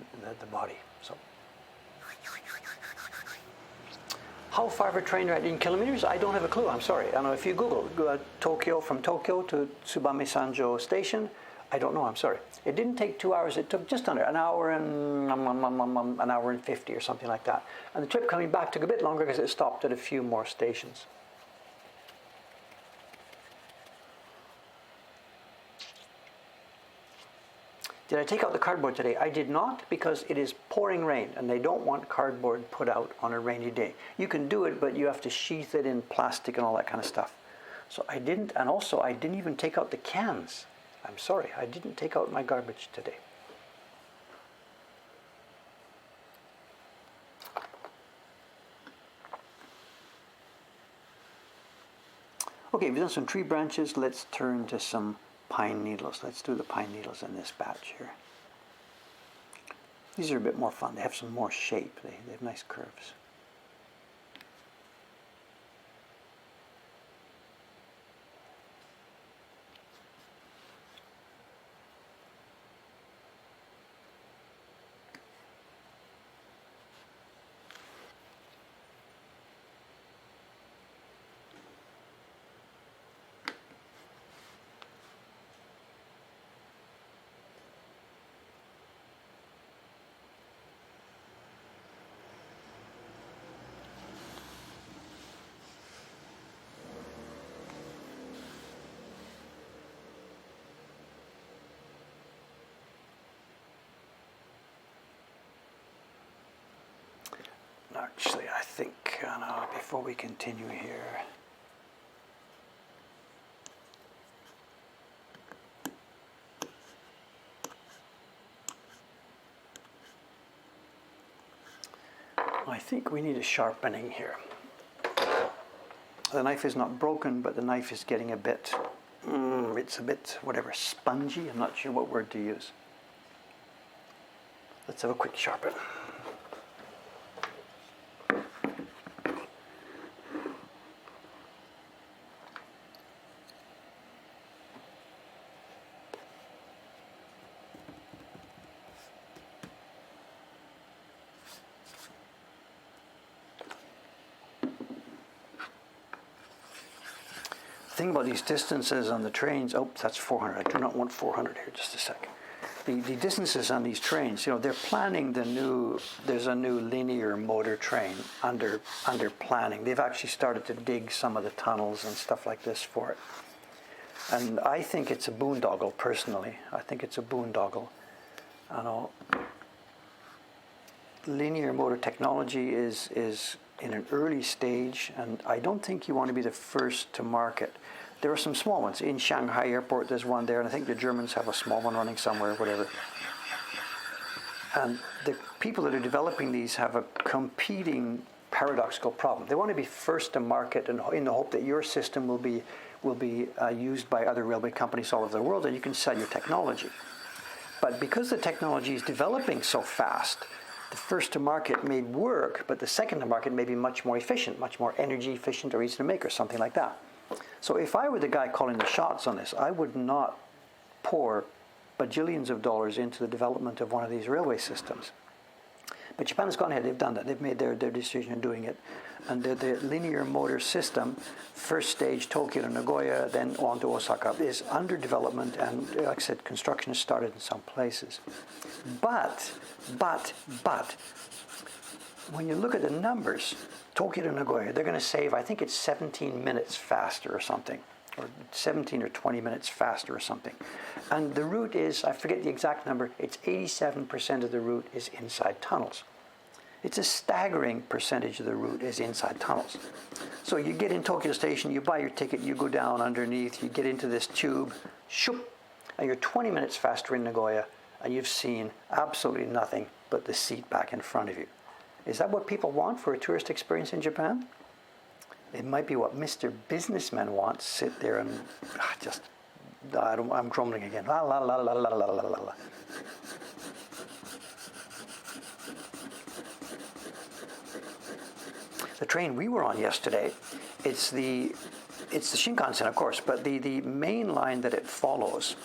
the body. So. How far of a train ride in kilometers? I don't have a clue. I'm sorry. I don't know if you Google Tokyo, from Tokyo to Tsubame Sanjo Station. I don't know. I'm sorry. It didn't take 2 hours. It took just under an hour and 50 or something like that. And the trip coming back took a bit longer because it stopped at a few more stations. Did I take out the cardboard today? I did not, because it is pouring rain and they don't want cardboard put out on a rainy day. You can do it, but you have to sheath it in plastic and all that kind of stuff. So I didn't, and also I didn't even take out the cans. I'm sorry, I didn't take out my garbage today. Okay, we've done some tree branches. Let's turn to some pine needles. Let's do the pine needles in this batch here. These are a bit more fun. They have some more shape. They have nice curves. Actually, I think, before we continue here, I think we need a sharpening here. The knife is not broken, but the knife is getting a bit, it's a bit, whatever, spongy. I'm not sure what word to use. Let's have a quick sharpen. The thing about these distances on the trains, oh, that's 400. I do not want 400 here, just a second. The distances on these trains, they're planning there's a new linear motor train under planning. They've actually started to dig some of the tunnels and stuff like this for it. And I think it's a boondoggle, personally. I think it's a boondoggle. Linear motor technology is in an early stage, and I don't think you want to be the first to market. There are some small ones. In Shanghai Airport, there's one there, and I think the Germans have a small one running somewhere, whatever. And the people that are developing these have a competing paradoxical problem. They want to be first to market in the hope that your system will be used by other railway companies all over the world, and you can sell your technology. But because the technology is developing so fast, the first to market may work, but the second to market may be much more efficient, much more energy efficient or easy to make or something like that. So if I were the guy calling the shots on this, I would not pour bajillions of dollars into the development of one of these railway systems. But Japan has gone ahead, they've done that, they've made their decision in doing it. And the linear motor system, first stage Tokyo to Nagoya, then on to Osaka, is under development, and like I said, construction has started in some places. But, when you look at the numbers, Tokyo to Nagoya, they're going to save, I think it's 17 minutes faster or something, or 17 or 20 minutes faster or something. And the route is, I forget the exact number, it's 87% of the route is inside tunnels. It's a staggering percentage of the route is inside tunnels. So you get in Tokyo Station, you buy your ticket, you go down underneath, you get into this tube, shoop, and you're 20 minutes faster in Nagoya, and you've seen absolutely nothing but the seat back in front of you. Is that what people want for a tourist experience in Japan? It might be what Mr. Businessman wants. Sit there and I'm grumbling again. La la la la la la la la. The train we were on yesterday, it's the Shinkansen, of course, but the main line that it follows,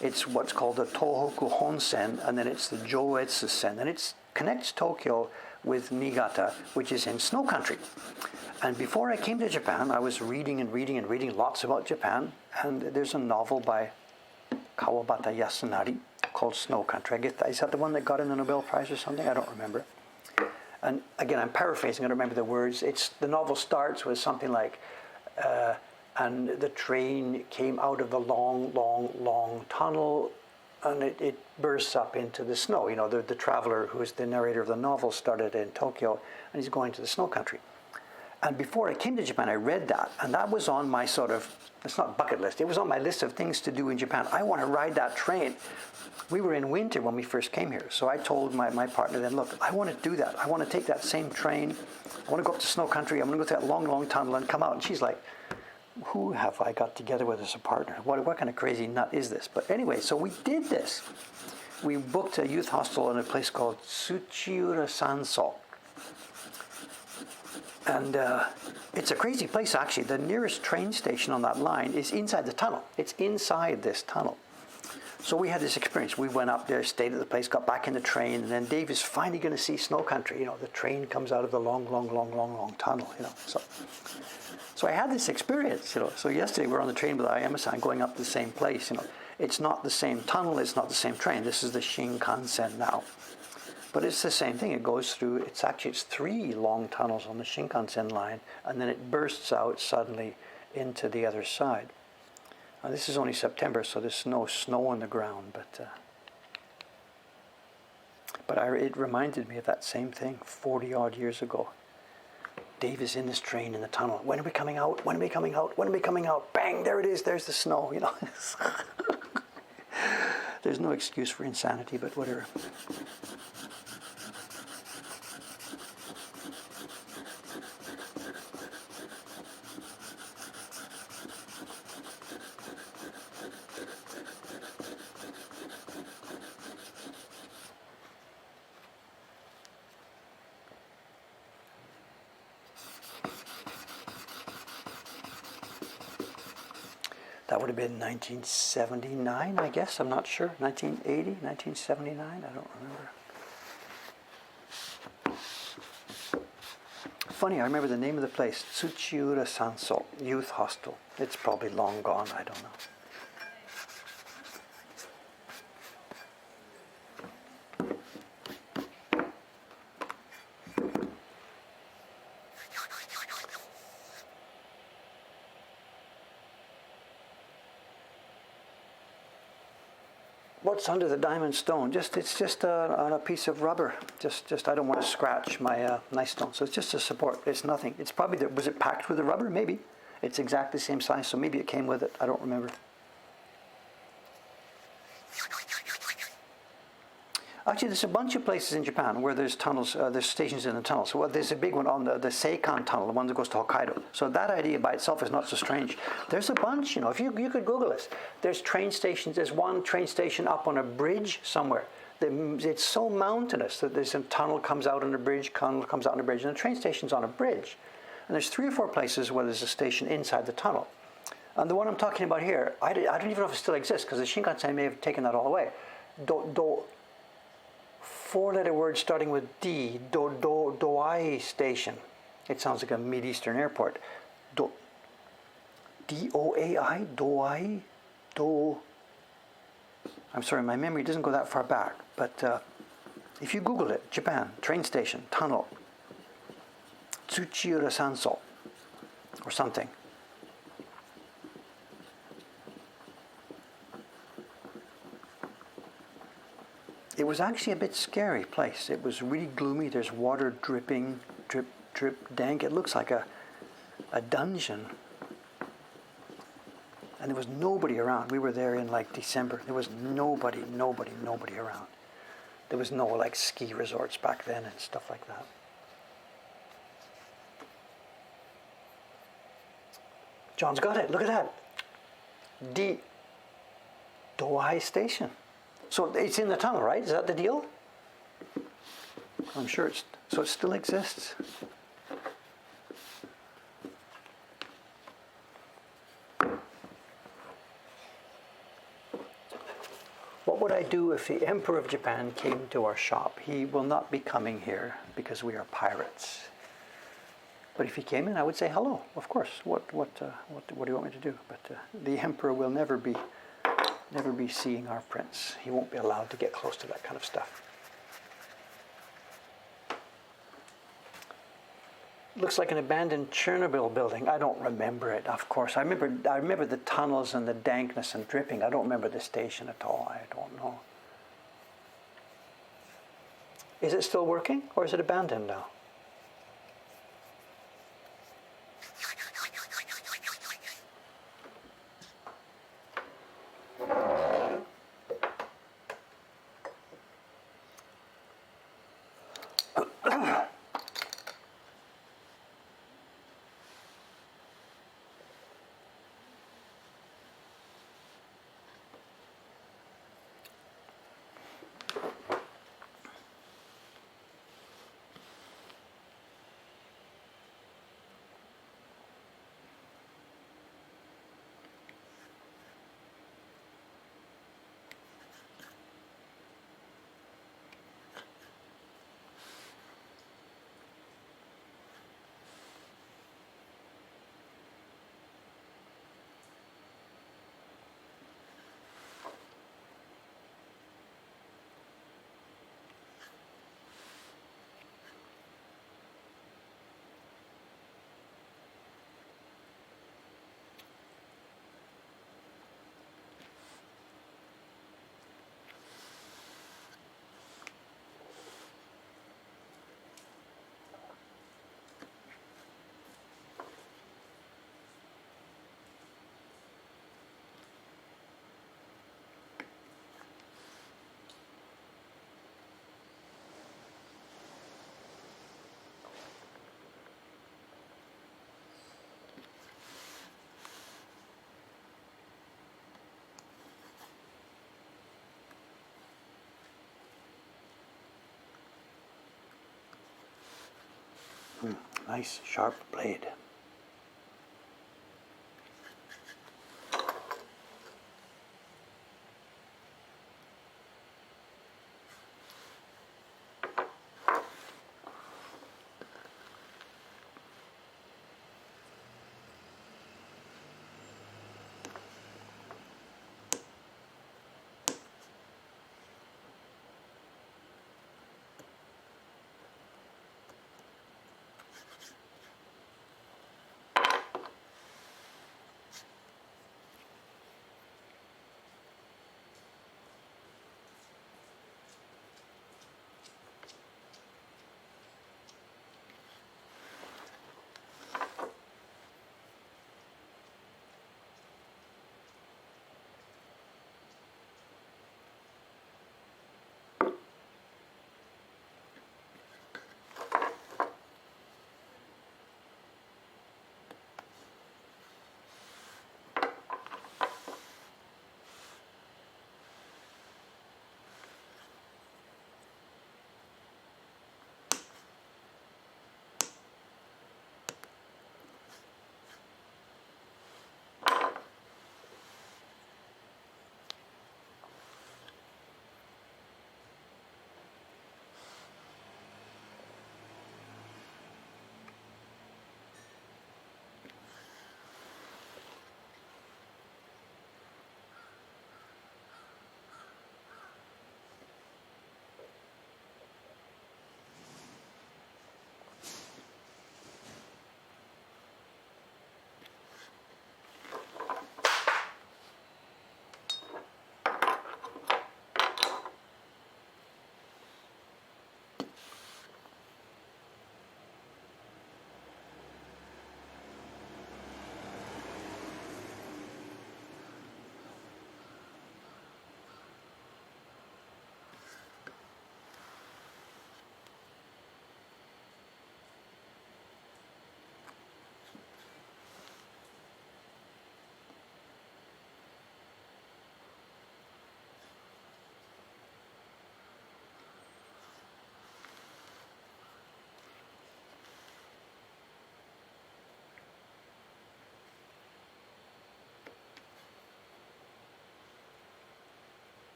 it's what's called the Tohoku Honsen, and then it's the Joetsu Sen, and it connects Tokyo with Niigata, which is in snow country. And before I came to Japan, I was reading lots about Japan, and there's a novel by Kawabata Yasunari called Snow Country. Is that the one that got in the Nobel Prize or something? I don't remember. And again, I'm paraphrasing, I don't remember the words. The novel starts with something like, and the train came out of the long tunnel, and it bursts up into the snow. The traveler, who is the narrator of the novel, started in Tokyo, and he's going to the snow country. And before I came to Japan, I read that, and that was on my it's not bucket list, it was on my list of things to do in Japan. I want to ride that train. We were in winter when we first came here, so I told my partner then, look, I want to do that. I want to take that same train. I want to go up to snow country. I'm going to go through that long tunnel and come out. And she's like, who have I got together with as a partner? What kind of crazy nut is this? But anyway, so we did this. we booked a youth hostel in a place called Tsuchiura Sanso. And it's a crazy place, actually. The nearest train station on that line is inside the tunnel. It's inside this tunnel. So we had this experience. We went up there, stayed at the place, got back in the train, and then Dave is finally going to see snow country. You know, the train comes out of the long tunnel, you know. So I had this experience, you know. So yesterday we were on the train with Ayama-san going up the same place, you know. It's not the same tunnel, it's not the same train. This is the Shinkansen now. But it's the same thing. It goes through, it's 3 long tunnels on the Shinkansen line, and then it bursts out suddenly into the other side. Now, this is only September, so there's no snow on the ground, but it reminded me of that same thing 40 odd years ago. Dave is in this train in the tunnel. When are we coming out? When are we coming out? When are we coming out? Bang, there it is, there's the snow, you know. There's no excuse for insanity, but whatever. That would have been 1979, I guess. I'm not sure. 1980, 1979. I don't remember. Funny, I remember the name of the place, Tsuchiura Sanso, Youth Hostel. It's probably long gone, I don't know. What's under the diamond stone? It's just on a piece of rubber. Just I don't want to scratch my nice stone. So it's just a support. It's nothing. It's probably was it packed with the rubber? Maybe. It's exactly the same size, so maybe it came with it. I don't remember. Actually, there's a bunch of places in Japan where there's tunnels, there's stations in the tunnels. So there's a big one on the Seikan Tunnel, the one that goes to Hokkaido. So that idea by itself is not so strange. There's a bunch, you know, if you could Google this. There's train stations, there's one train station up on a bridge somewhere. It's so mountainous that there's a tunnel comes out on a bridge, tunnel comes out on a bridge, and the train station's on a bridge. And there's 3 or 4 places where there's a station inside the tunnel. And the one I'm talking about here, I don't even know if it still exists, because the Shinkansen may have taken that all away. 4-letter word starting with D, Doai Station. It sounds like a Mid-Eastern airport. D-O-A-I, Doai, I'm sorry, my memory doesn't go that far back, but if you Google it, Japan, train station, tunnel, Tsuchiura Sanso, or something. It was actually a bit scary place. It was really gloomy. There's water dripping, drip, drip, dank. It looks like a dungeon. And there was nobody around. We were there in like December. There was nobody around. There was no like ski resorts back then and stuff like that. John's got it. Look at that. Doai Station. So it's in the tunnel, right? Is that the deal? I'm sure it still exists. What would I do if the Emperor of Japan came to our shop? He will not be coming here because we are pirates. But if he came in, I would say hello, of course. What do you want me to do? But the Emperor will never be seeing our prince. He won't be allowed to get close to that kind of stuff. Looks like an abandoned Chernobyl building. I don't remember it, of course. I remember the tunnels and the dankness and dripping. I don't remember the station at all. I don't know. Is it still working, or is it abandoned now? Nice sharp blade.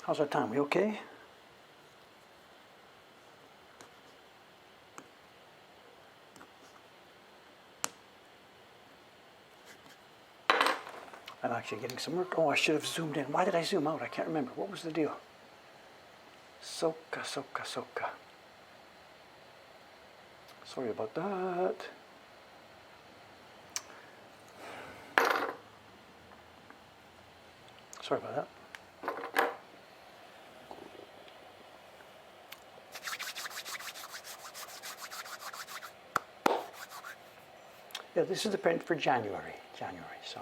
How's our time? We okay? I'm actually getting some work. Oh, I should have zoomed in. Why did I zoom out? I can't remember. What was the deal? Soka, soka, soka. Sorry about that. Sorry about that. Yeah, this is the print for January. So.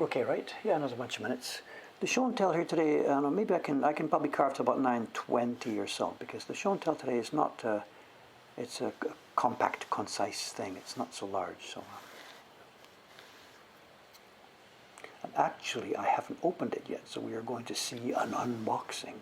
Okay, right? Yeah, another bunch of minutes. The show and tell here today, I don't know, maybe I can probably carve to about 9:20 or so, because the show and tell today is not, it's a compact, concise thing. It's not so large. So, and actually, I haven't opened it yet, so we are going to see an unboxing.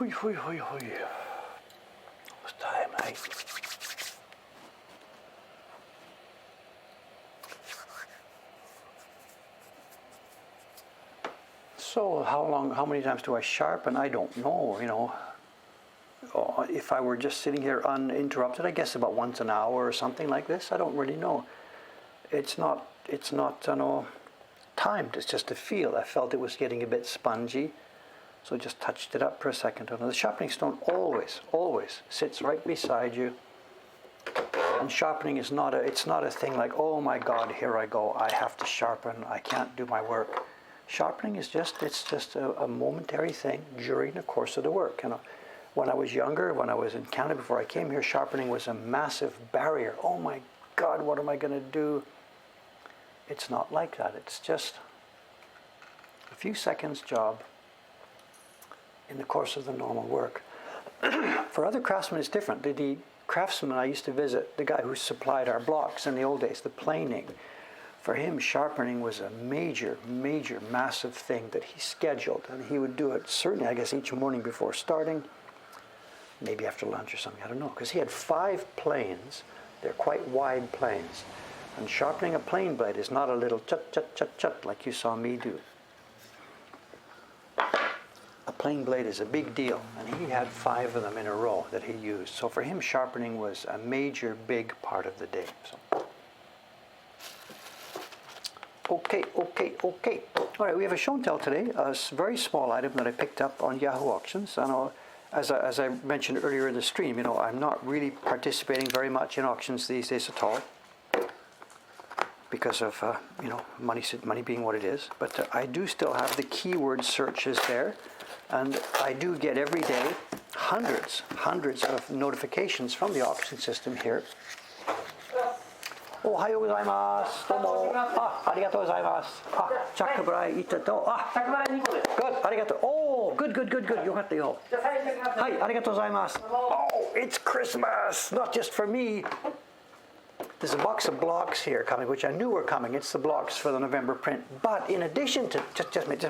What's time, eh? So how many times do I sharpen? I don't know, you know. Oh, if I were just sitting here uninterrupted, I guess about once an hour or something like this. I don't really know. It's not, you know, timed. It's just a feel. I felt it was getting a bit spongy, so just touched it up for a second. And the sharpening stone always sits right beside you. And sharpening is not it's not a thing like, oh my God, here I go. I have to sharpen. I can't do my work. Sharpening is just a momentary thing during the course of the work. You know, when I was younger, when I was in Canada before I came here, sharpening was a massive barrier. Oh my God, what am I going to do? It's not like that. It's just a few seconds job in the course of the normal work. For other craftsmen, it's different. The craftsman I used to visit, the guy who supplied our blocks in the old days, the planing, for him, sharpening was a major, massive thing that he scheduled. And he would do it, certainly, I guess, each morning before starting, maybe after lunch or something, I don't know. Because he had 5 planes. They're quite wide planes. And sharpening a plane blade is not a little chut like you saw me do. A plane blade is a big deal. And he had 5 of them in a row that he used. So for him, sharpening was a major, big part of the day. So. Okay. All right, we have a show and tell today, a very small item that I picked up on Yahoo Auctions. And as I mentioned earlier in the stream, you know, I'm not really participating very much in auctions these days at all because of, you know, money being what it is. But I do still have the keyword searches there. And I do get every day hundreds of notifications from the auction system here. おはようございます。どうも。ありがとうございます。着払いいったと。着払い2個です。Good。ありがとう。おー、good。よかったよ。じゃあ最初にはい、ありがとうございます。Oh, it's Christmas! Not just for me. There's a box of blocks here coming, which I knew were coming. It's the blocks for the November print. But in addition to just a minute.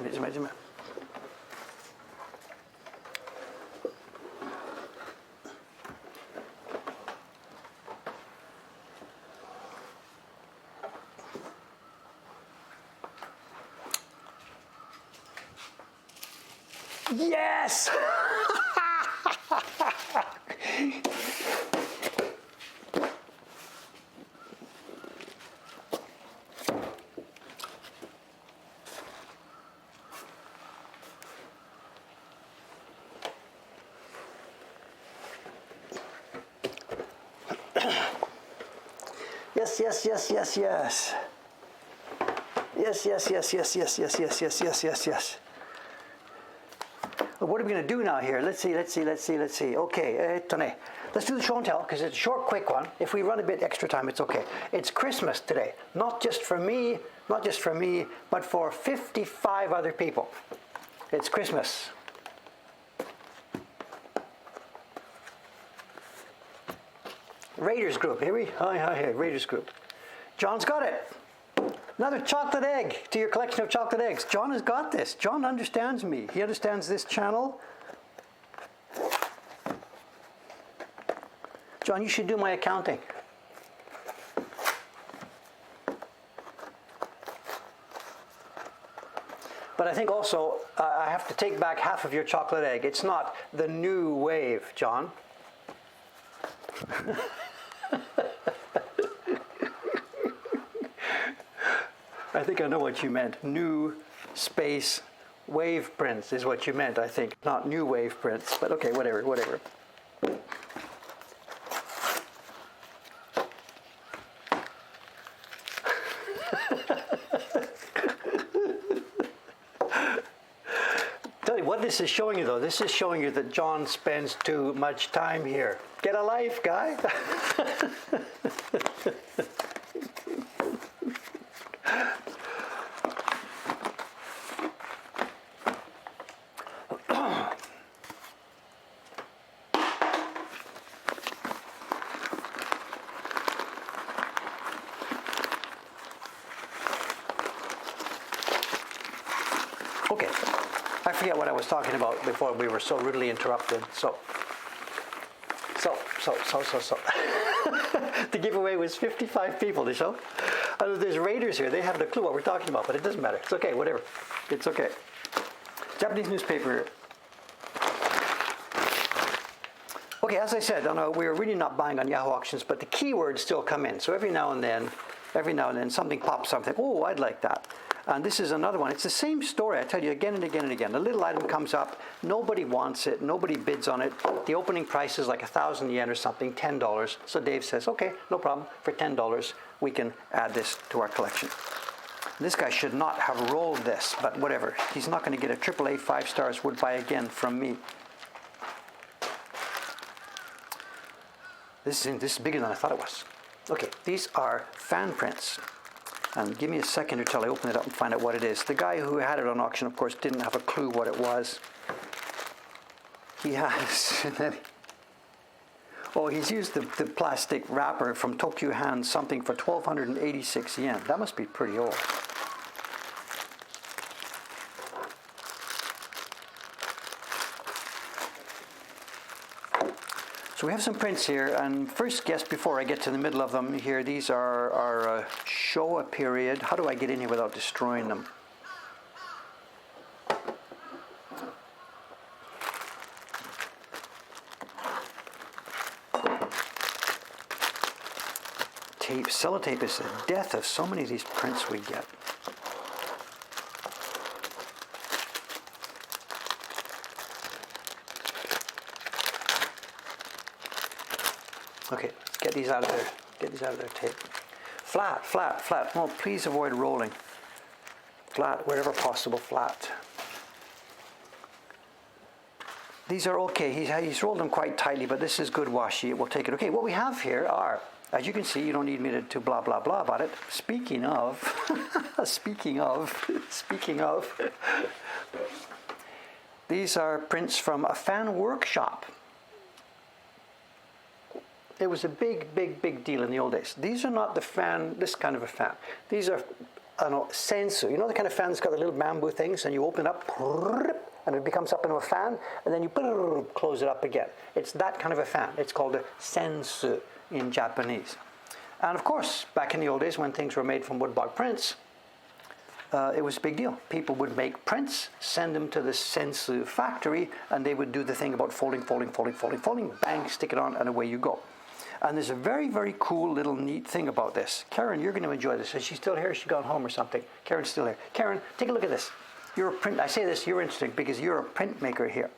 Yes! Yes. What are we going to do now here? Let's see. Okay, let's do the show and tell because it's a short, quick one. If we run a bit extra time, it's okay. It's Christmas today, not just for me, but for 55 other people. It's Christmas. Raiders group, here we? Hi, Raiders group. John's got it. Another chocolate egg to your collection of chocolate eggs. John has got this. John understands me. He understands this channel. John, you should do my accounting. But I think also I have to take back half of your chocolate egg. It's not the new wave, John. I think I know what you meant. New space wave prints is what you meant, I think. Not new wave prints, but okay, whatever. Tell you what this is showing you though. This is showing you that John spends too much time here. Get a life, guy. forget what I was talking about before we were so rudely interrupted. So. The giveaway was 55 people, the show. There's raiders here. They have no clue what we're talking about, but it doesn't matter. It's okay, whatever. It's okay. Japanese newspaper. Okay, as I said, we're really not buying on Yahoo Auctions, but the keywords still come in. So every now and then something pops up. Oh, I'd like that. And this is another one. It's the same story, I tell you, again and again and again. A little item comes up, nobody wants it, nobody bids on it. The opening price is like 1,000 yen or something, $10. So Dave says, okay, no problem. For $10, we can add this to our collection. This guy should not have rolled this, but whatever. He's not going to get a AAA 5 stars would buy again from me. This is bigger than I thought it was. Okay, these are fan prints. And give me a second until I open it up and find out what it is. The guy who had it on auction, of course, didn't have a clue what it was. He has... he's used the plastic wrapper from Tokyo Hand, something for 1,286 yen. That must be pretty old. So we have some prints here, and first guess before I get to the middle of them here, these are Showa period. How do I get in here without destroying them? Tape, sellotape is the death of so many of these prints we get. Okay, get these out of there. Get these out of their tape. Flat, flat, flat. Oh, please avoid rolling. Flat, wherever possible, flat. These are okay. He's rolled them quite tightly, but this is good washi. We'll take it. Okay, what we have here are, as you can see, you don't need me to blah, blah, blah about it. Speaking of, speaking of, these are prints from a fan workshop. It was a big, big, big deal in the old days. These are not the fan, this kind of a fan. These are, sensu. You know the kind of fan that's got the little bamboo things, and you open it up, and it becomes up into a fan, and then you close it up again. It's that kind of a fan. It's called a sensu in Japanese. And of course, back in the old days when things were made from woodblock prints, it was a big deal. People would make prints, send them to the sensu factory, and they would do the thing about folding, bang, stick it on, and away you go. And there's a very, very cool little neat thing about this. Karen, you're going to enjoy this. Is she still here? She's gone home or something. Karen's still here. Karen, take a look at this. You're a print. I say this, you're interesting because you're a printmaker here.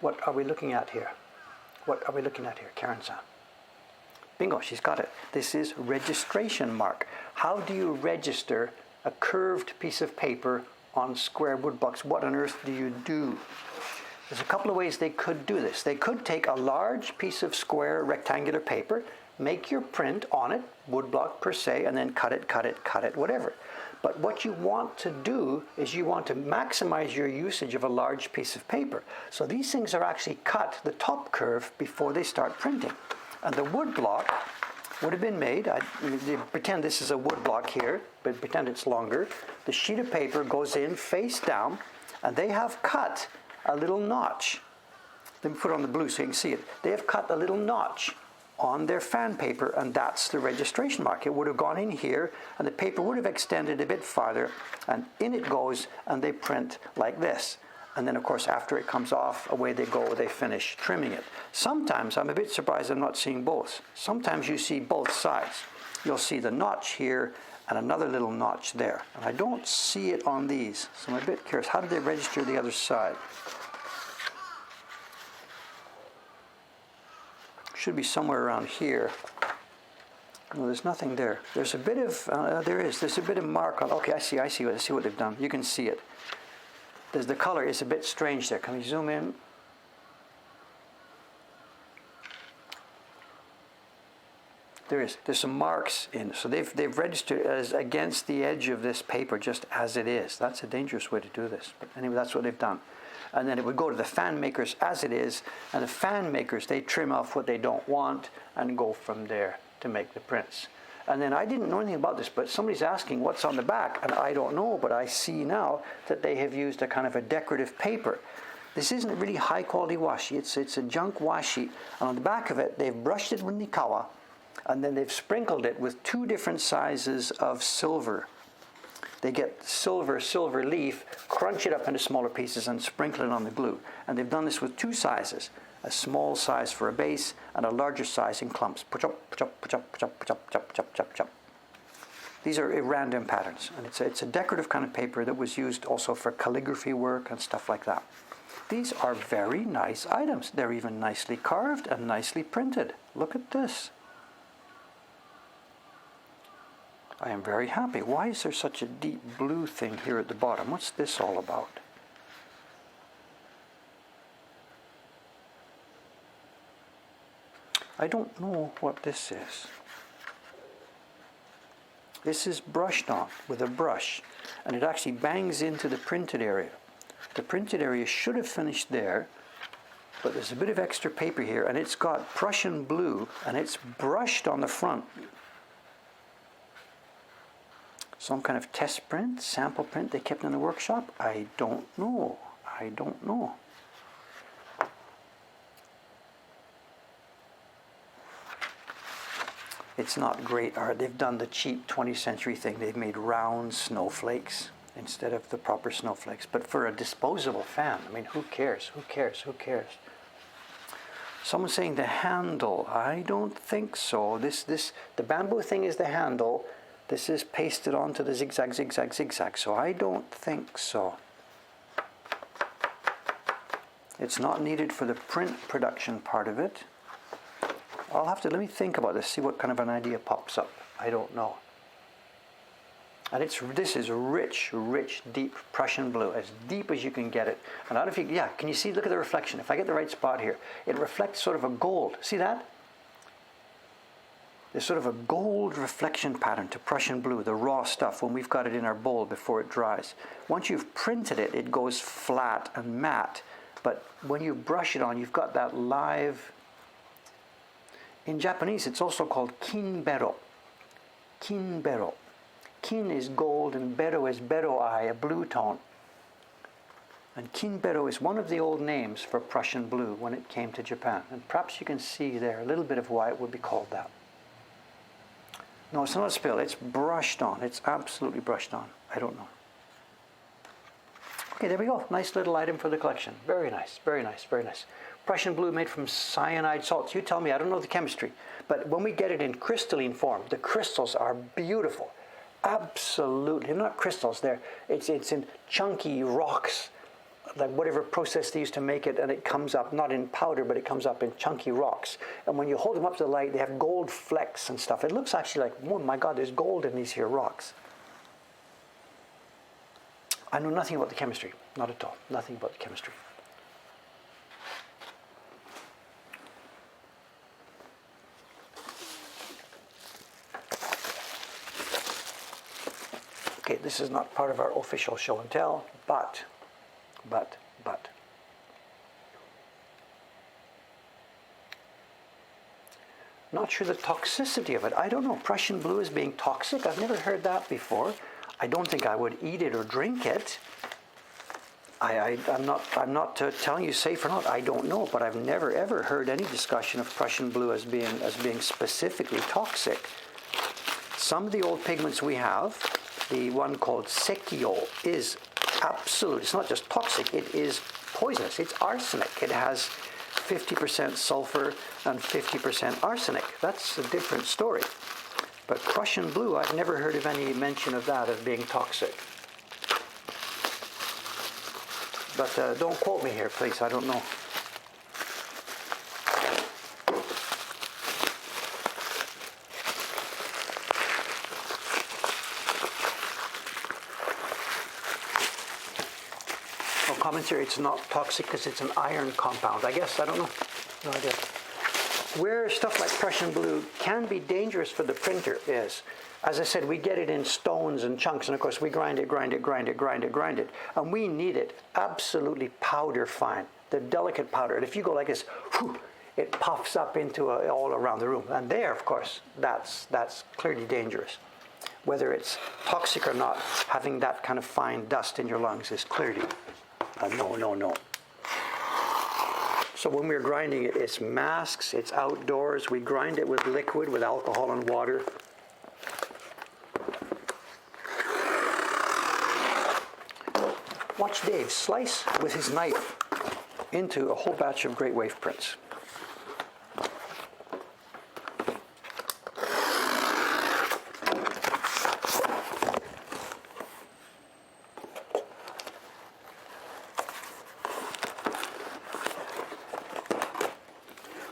What are we looking at here? What are we looking at here, Karen-san? Bingo, she's got it. This is registration mark. How do you register a curved piece of paper on square wood blocks? What on earth do you do? There's a couple of ways they could do this. They could take a large piece of square rectangular paper, make your print on it, wood block per se, and then cut it, whatever. But what you want to do is you want to maximize your usage of a large piece of paper. So these things are actually cut, the top curve, before they start printing. And the wood block would have been made, pretend this is a wood block here, but pretend it's longer. The sheet of paper goes in face down, and they have cut a little notch. Let me put it on the blue so you can see it. They have cut a little notch on their fan paper, and that's the registration mark. It would have gone in here, and the paper would have extended a bit farther, and in it goes, and they print like this. And then, of course, after it comes off, away they go, they finish trimming it. Sometimes, I'm a bit surprised I'm not seeing both. Sometimes you see both sides. You'll see the notch here and another little notch there. And I don't see it on these, so I'm a bit curious. How did they register the other side? Should be somewhere around here. No, there's nothing there. There's a bit of, there's a bit of mark on, okay, I see what they've done. You can see it. The color is a bit strange there. Can we zoom in? There is. There's some marks in. So they've registered as against the edge of this paper just as it is. That's a dangerous way to do this. But anyway, that's what they've done. And then it would go to the fan makers as it is. And the fan makers, they trim off what they don't want and go from there to make the prints. And then I didn't know anything about this, but somebody's asking what's on the back. And I don't know, but I see now that they have used a kind of a decorative paper. This isn't a really high quality washi. It's a junk washi. And on the back of it, they've brushed it with Nikawa. And then they've sprinkled it with 2 different sizes of silver. They get silver leaf, crunch it up into smaller pieces and sprinkle it on the glue. And they've done this with 2 sizes, a small size for a base and a larger size in clumps. These are random patterns. And it's a decorative kind of paper that was used also for calligraphy work and stuff like that. These are very nice items. They're even nicely carved and nicely printed. Look at this. I am very happy. Why is there such a deep blue thing here at the bottom? What's this all about? I don't know what this is. This is brushed on with a brush, and it actually bangs into the printed area. The printed area should have finished there, but there's a bit of extra paper here, and it's got Prussian blue, and it's brushed on the front. Some kind of test print, sample print they kept in the workshop? I don't know. I don't know. It's not great art. They've done the cheap 20th century thing. They've made round snowflakes instead of the proper snowflakes. But for a disposable fan, I mean, who cares? Who cares? Who cares? Someone's saying the handle. I don't think so. The bamboo thing is the handle. This is pasted onto the zigzag, zigzag, zigzag. So I don't think so. It's not needed for the print production part of it. Let me think about this, see what kind of an idea pops up. I don't know. And this is rich, deep Prussian blue, as deep as you can get it. And I don't know if you, can you see, look at the reflection. If I get the right spot here, it reflects sort of a gold. See that? There's sort of a gold reflection pattern to Prussian blue, the raw stuff, when we've got it in our bowl before it dries. Once you've printed it, it goes flat and matte. But when you brush it on, you've got that live. In Japanese, it's also called kinbero. Kinbero. Kin is gold and bero is bero-ai, a blue tone. And kinbero is one of the old names for Prussian blue when it came to Japan. And perhaps you can see there a little bit of why it would be called that. No, it's not a spill. It's brushed on. It's absolutely brushed on. I don't know. Okay, there we go. Nice little item for the collection. Very nice, very nice, very nice. Prussian blue made from cyanide salts. You tell me, I don't know the chemistry. But when we get it in crystalline form, the crystals are beautiful. Absolutely. They're not crystals. It's in chunky rocks, like whatever process they used to make it, and it comes up, not in powder, but it comes up in chunky rocks. And when you hold them up to the light, they have gold flecks and stuff. It looks actually like, oh my God, there's gold in these here rocks. I know nothing about the chemistry. Not at all. Nothing about the chemistry. Okay, this is not part of our official show and tell, but. Not sure the toxicity of it. I don't know. Prussian blue is being toxic. I've never heard that before. I don't think I would eat it or drink it. I'm not telling you safe or not. I don't know, but I've never ever heard any discussion of Prussian blue as being specifically toxic. Some of the old pigments we have, the one called sekio, is absolute. It's not just toxic. It is poisonous. It's arsenic. It has 50% sulfur and 50% arsenic. That's a different story. But Prussian blue, I've never heard of any mention of that as being toxic. But don't quote me here, please. I don't know. Commentary, it's not toxic because it's an iron compound. I guess, I don't know. No idea. where stuff like Prussian blue can be dangerous for the printer is, as I said, we get it in stones and chunks, and of course we grind it, and we need it absolutely powder fine, the delicate powder. And if you go like this, whew, it puffs up into all around the room. And there, of course, that's clearly dangerous. Whether it's toxic or not, having that kind of fine dust in your lungs is clearly no. So when we're grinding it, it's masks, it's outdoors. We grind it with liquid, with alcohol and water. Watch Dave slice with his knife into a whole batch of great wave prints.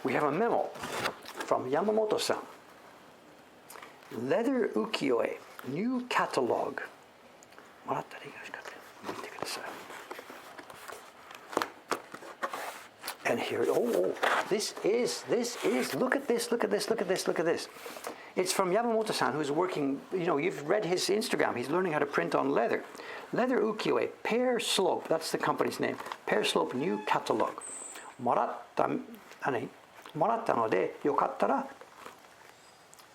We have a memo from Yamamoto-san. Leather ukiyo-e, new catalog. And here, this is, look at this. It's from Yamamoto-san, who's working, you've read his Instagram. He's learning how to print on leather. Leather ukiyo-e, Pear Slope, that's the company's name. Pear Slope new catalog. もらったのでよかったら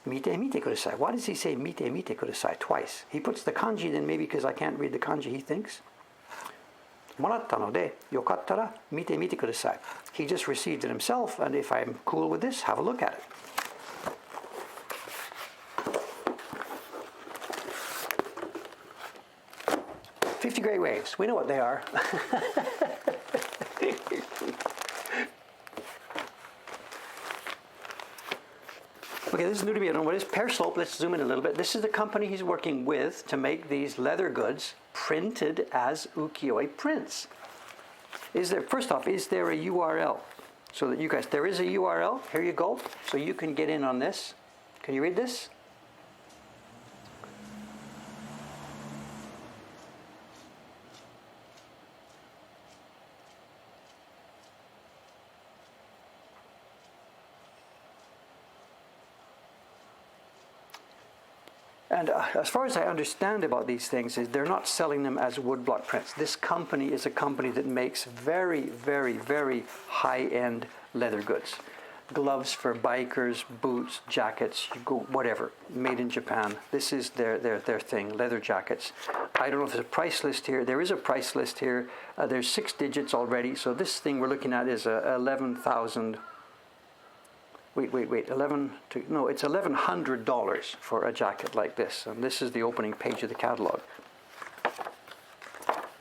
見てみてください. Why does he say 見てみてください twice? He puts the kanji then maybe because I can't read the kanji he thinks. もらったのでよかったら見てみてください. He just received it himself, and if I'm cool with this, have a look at it. "50 Great Waves." We know what they are. Okay, this is new to me. I don't know what it is. Pear Slope, let's zoom in a little bit. This is the company he's working with to make these leather goods printed as ukiyo-e prints. First off, is there a URL? So that you guys, there is a URL. Here you go. So you can get in on this. Can you read this? And as far as I understand about these things, is they're not selling them as woodblock prints. This company is a company that makes very, very, very high-end leather goods. Gloves for bikers, boots, jackets, whatever, made in Japan. This is their thing, leather jackets. I don't know if there's a price list here. There is a price list here. There's 6 digits already. So this thing we're looking at is 11,000. Wait, it's $1,100 for a jacket like this, and this is the opening page of the catalog.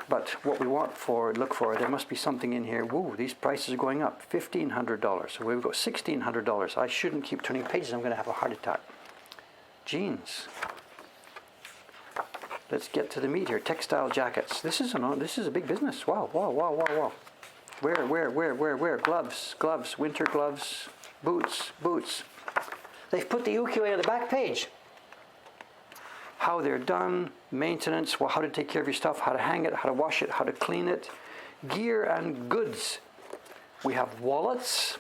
But what we look for, there must be something in here. Whoa, these prices are going up. $1,500. So we've got $1,600. I shouldn't keep turning pages. I'm going to have a heart attack. Jeans. Let's get to the meat here. Textile jackets. This is a big business. Wow. Where? Gloves, winter gloves. Boots. They've put the ukiyo-e on the back page. How they're done, maintenance, how to take care of your stuff, how to hang it, how to wash it, how to clean it. Gear and goods. We have wallets.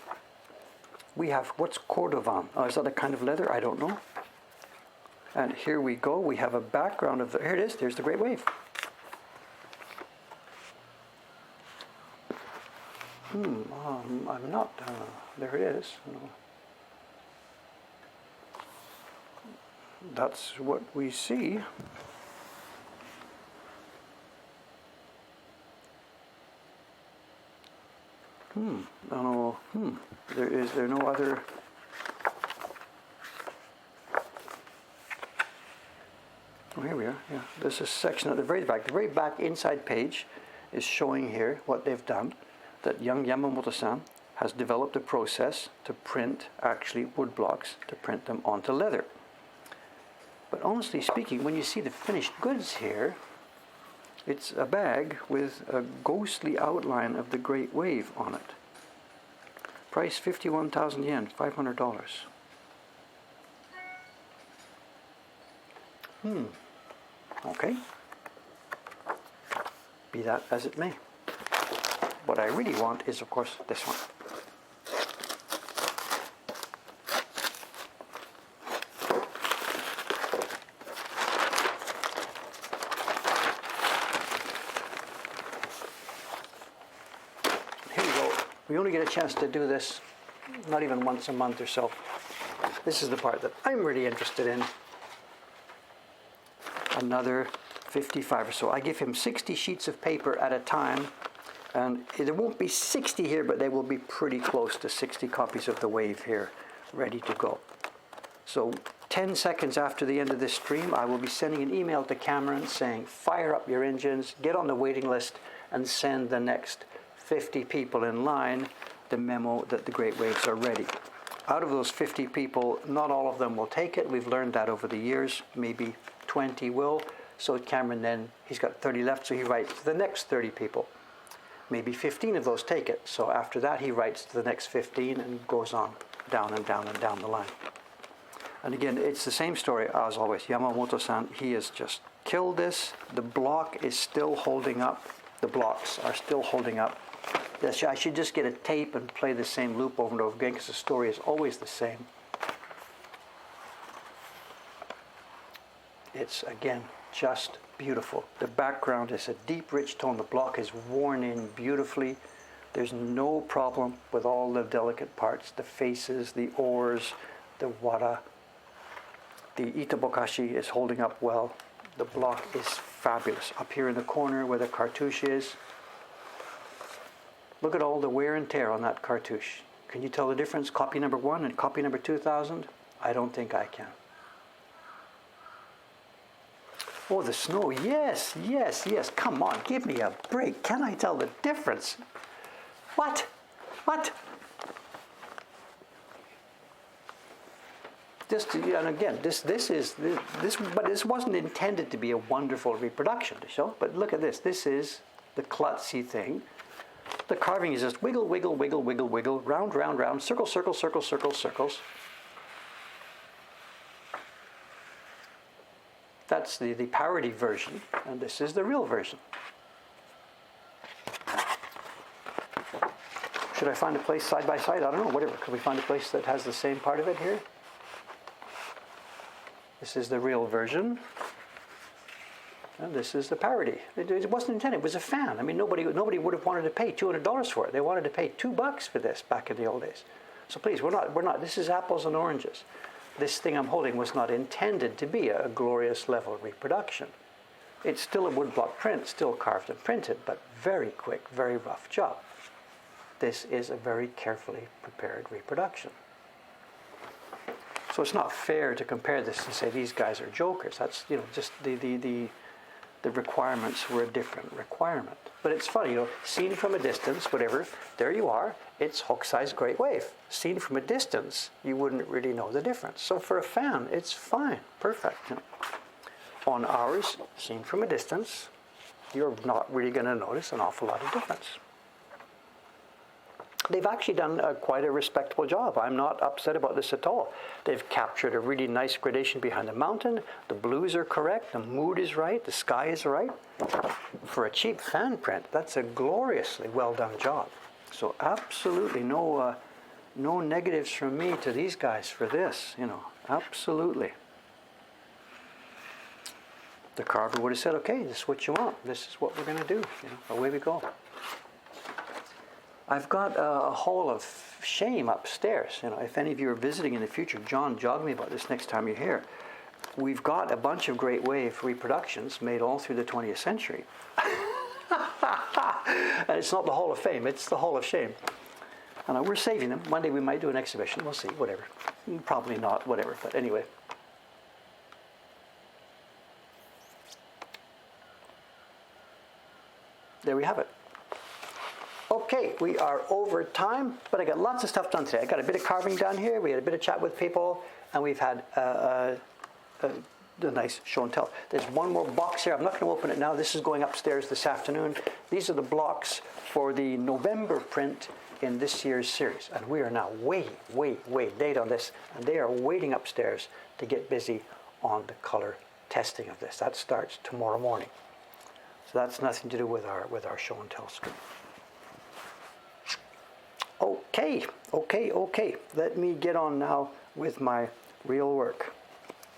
We have, what's cordovan? Oh, is that a kind of leather? I don't know. And here we go. We have a background of, here it is. There's the Great Wave. I'm not, there it is. That's what we see. Is there no other? Oh, here we are. Yeah, this is a section at the very back. The very back inside page is showing here what they've done. That young Yamamoto-san has developed a process to print actually wood blocks, to print them onto leather. But honestly speaking, when you see the finished goods here, it's a bag with a ghostly outline of the Great Wave on it. Price 51,000 yen, $500. Okay. Be that as it may. What I really want is, of course, this one. We only get a chance to do this not even once a month or so. This is the part that I'm really interested in. Another 55 or so. I give him 60 sheets of paper at a time, and there won't be 60 here, but they will be pretty close to 60 copies of the wave here, ready to go. So 10 seconds after the end of this stream, I will be sending an email to Cameron saying, fire up your engines, get on the waiting list, and send the next 50 people in line the memo that the great waves are ready. Out of those 50 people, not all of them will take it. We've learned that over the years. Maybe 20 will. So Cameron then, he's got 30 left, so he writes to the next 30 people. Maybe 15 of those take it. So after that, he writes to the next 15 and goes on down and down and down the line. And again, it's the same story as always. Yamamoto-san, he has just killed this. The block is still holding up. The blocks are still holding up. I should just get a tape and play the same loop over and over again because the story is always the same. It's, again, just beautiful. The background is a deep, rich tone. The block is worn in beautifully. There's no problem with all the delicate parts, the faces, the oars, the wara. The itabokashi is holding up well. The block is fabulous. Up here in the corner where the cartouche is, look at all the wear and tear on that cartouche. Can you tell the difference, copy number 1 and copy number 2000? I don't think I can. Oh, the snow, yes, yes, yes. Come on, give me a break. Can I tell the difference? What? What? Just, and again, this but this wasn't intended to be a wonderful reproduction to show. But look at this. This is the klutzy thing. The carving is just wiggle, wiggle, wiggle, wiggle, wiggle, round, round, round, circle, circle, circle, circle, circles. That's the parody version, and this is the real version. Should I find a place side by side? I don't know, whatever. Could we find a place that has the same part of it here? This is the real version. And this is the parody. It wasn't intended. It was a fan. I mean, nobody would have wanted to pay $200 for it. They wanted to pay $2 for this back in the old days. So please, we're not. This is apples and oranges. This thing I'm holding was not intended to be a glorious level reproduction. It's still a woodblock print, still carved and printed, but very quick, very rough job. This is a very carefully prepared reproduction. So it's not fair to compare this and say these guys are jokers. That's, just the requirements were a different requirement. But it's funny, seen from a distance, whatever, there you are, it's Hokusai's Great Wave. Seen from a distance, you wouldn't really know the difference. So for a fan, it's fine, perfect. On ours, seen from a distance, you're not really going to notice an awful lot of difference. They've actually done quite a respectable job. I'm not upset about this at all. They've captured a really nice gradation behind the mountain. The blues are correct. The mood is right. The sky is right. For a cheap fan print, that's a gloriously well done job. So absolutely no negatives from me to these guys for this. Absolutely. The carver would have said, okay, this is what you want. This is what we're going to do. Away we go. I've got a hall of shame upstairs. If any of you are visiting in the future, John, jog me about this next time you're here. We've got a bunch of Great Wave reproductions made all through the 20th century. And it's not the Hall of Fame, it's the Hall of Shame. And we're saving them. One day we might do an exhibition. We'll see, whatever. Probably not, whatever. But anyway. There we have it. Okay, we are over time, but I got lots of stuff done today. I got a bit of carving done here. We had a bit of chat with people, and we've had a nice show and tell. There's one more box here. I'm not going to open it now. This is going upstairs this afternoon. These are the blocks for the November print in this year's series, and we are now way, way, way late on this, and they are waiting upstairs to get busy on the color testing of this. That starts tomorrow morning. So that's nothing to do with our show and tell screen. Okay. Let me get on now with my real work.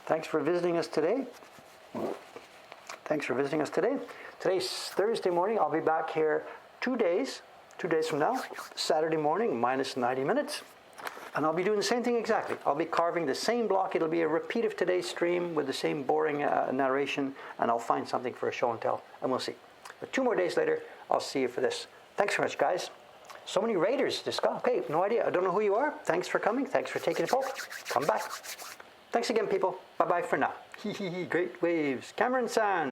Thanks for visiting us today. Today's Thursday morning. I'll be back here 2 days 2 days from now, Saturday morning, minus 90 minutes. And I'll be doing the same thing exactly. I'll be carving the same block. It'll be a repeat of today's stream with the same boring narration, and I'll find something for a show and tell, and we'll see. But 2 more days later, I'll see you for this. Thanks very much, guys. So many raiders. Just okay, no idea. I don't know who you are. Thanks for coming. Thanks for taking a poke. Come back. Thanks again, people. Bye-bye for now. Great waves. Cameron-san.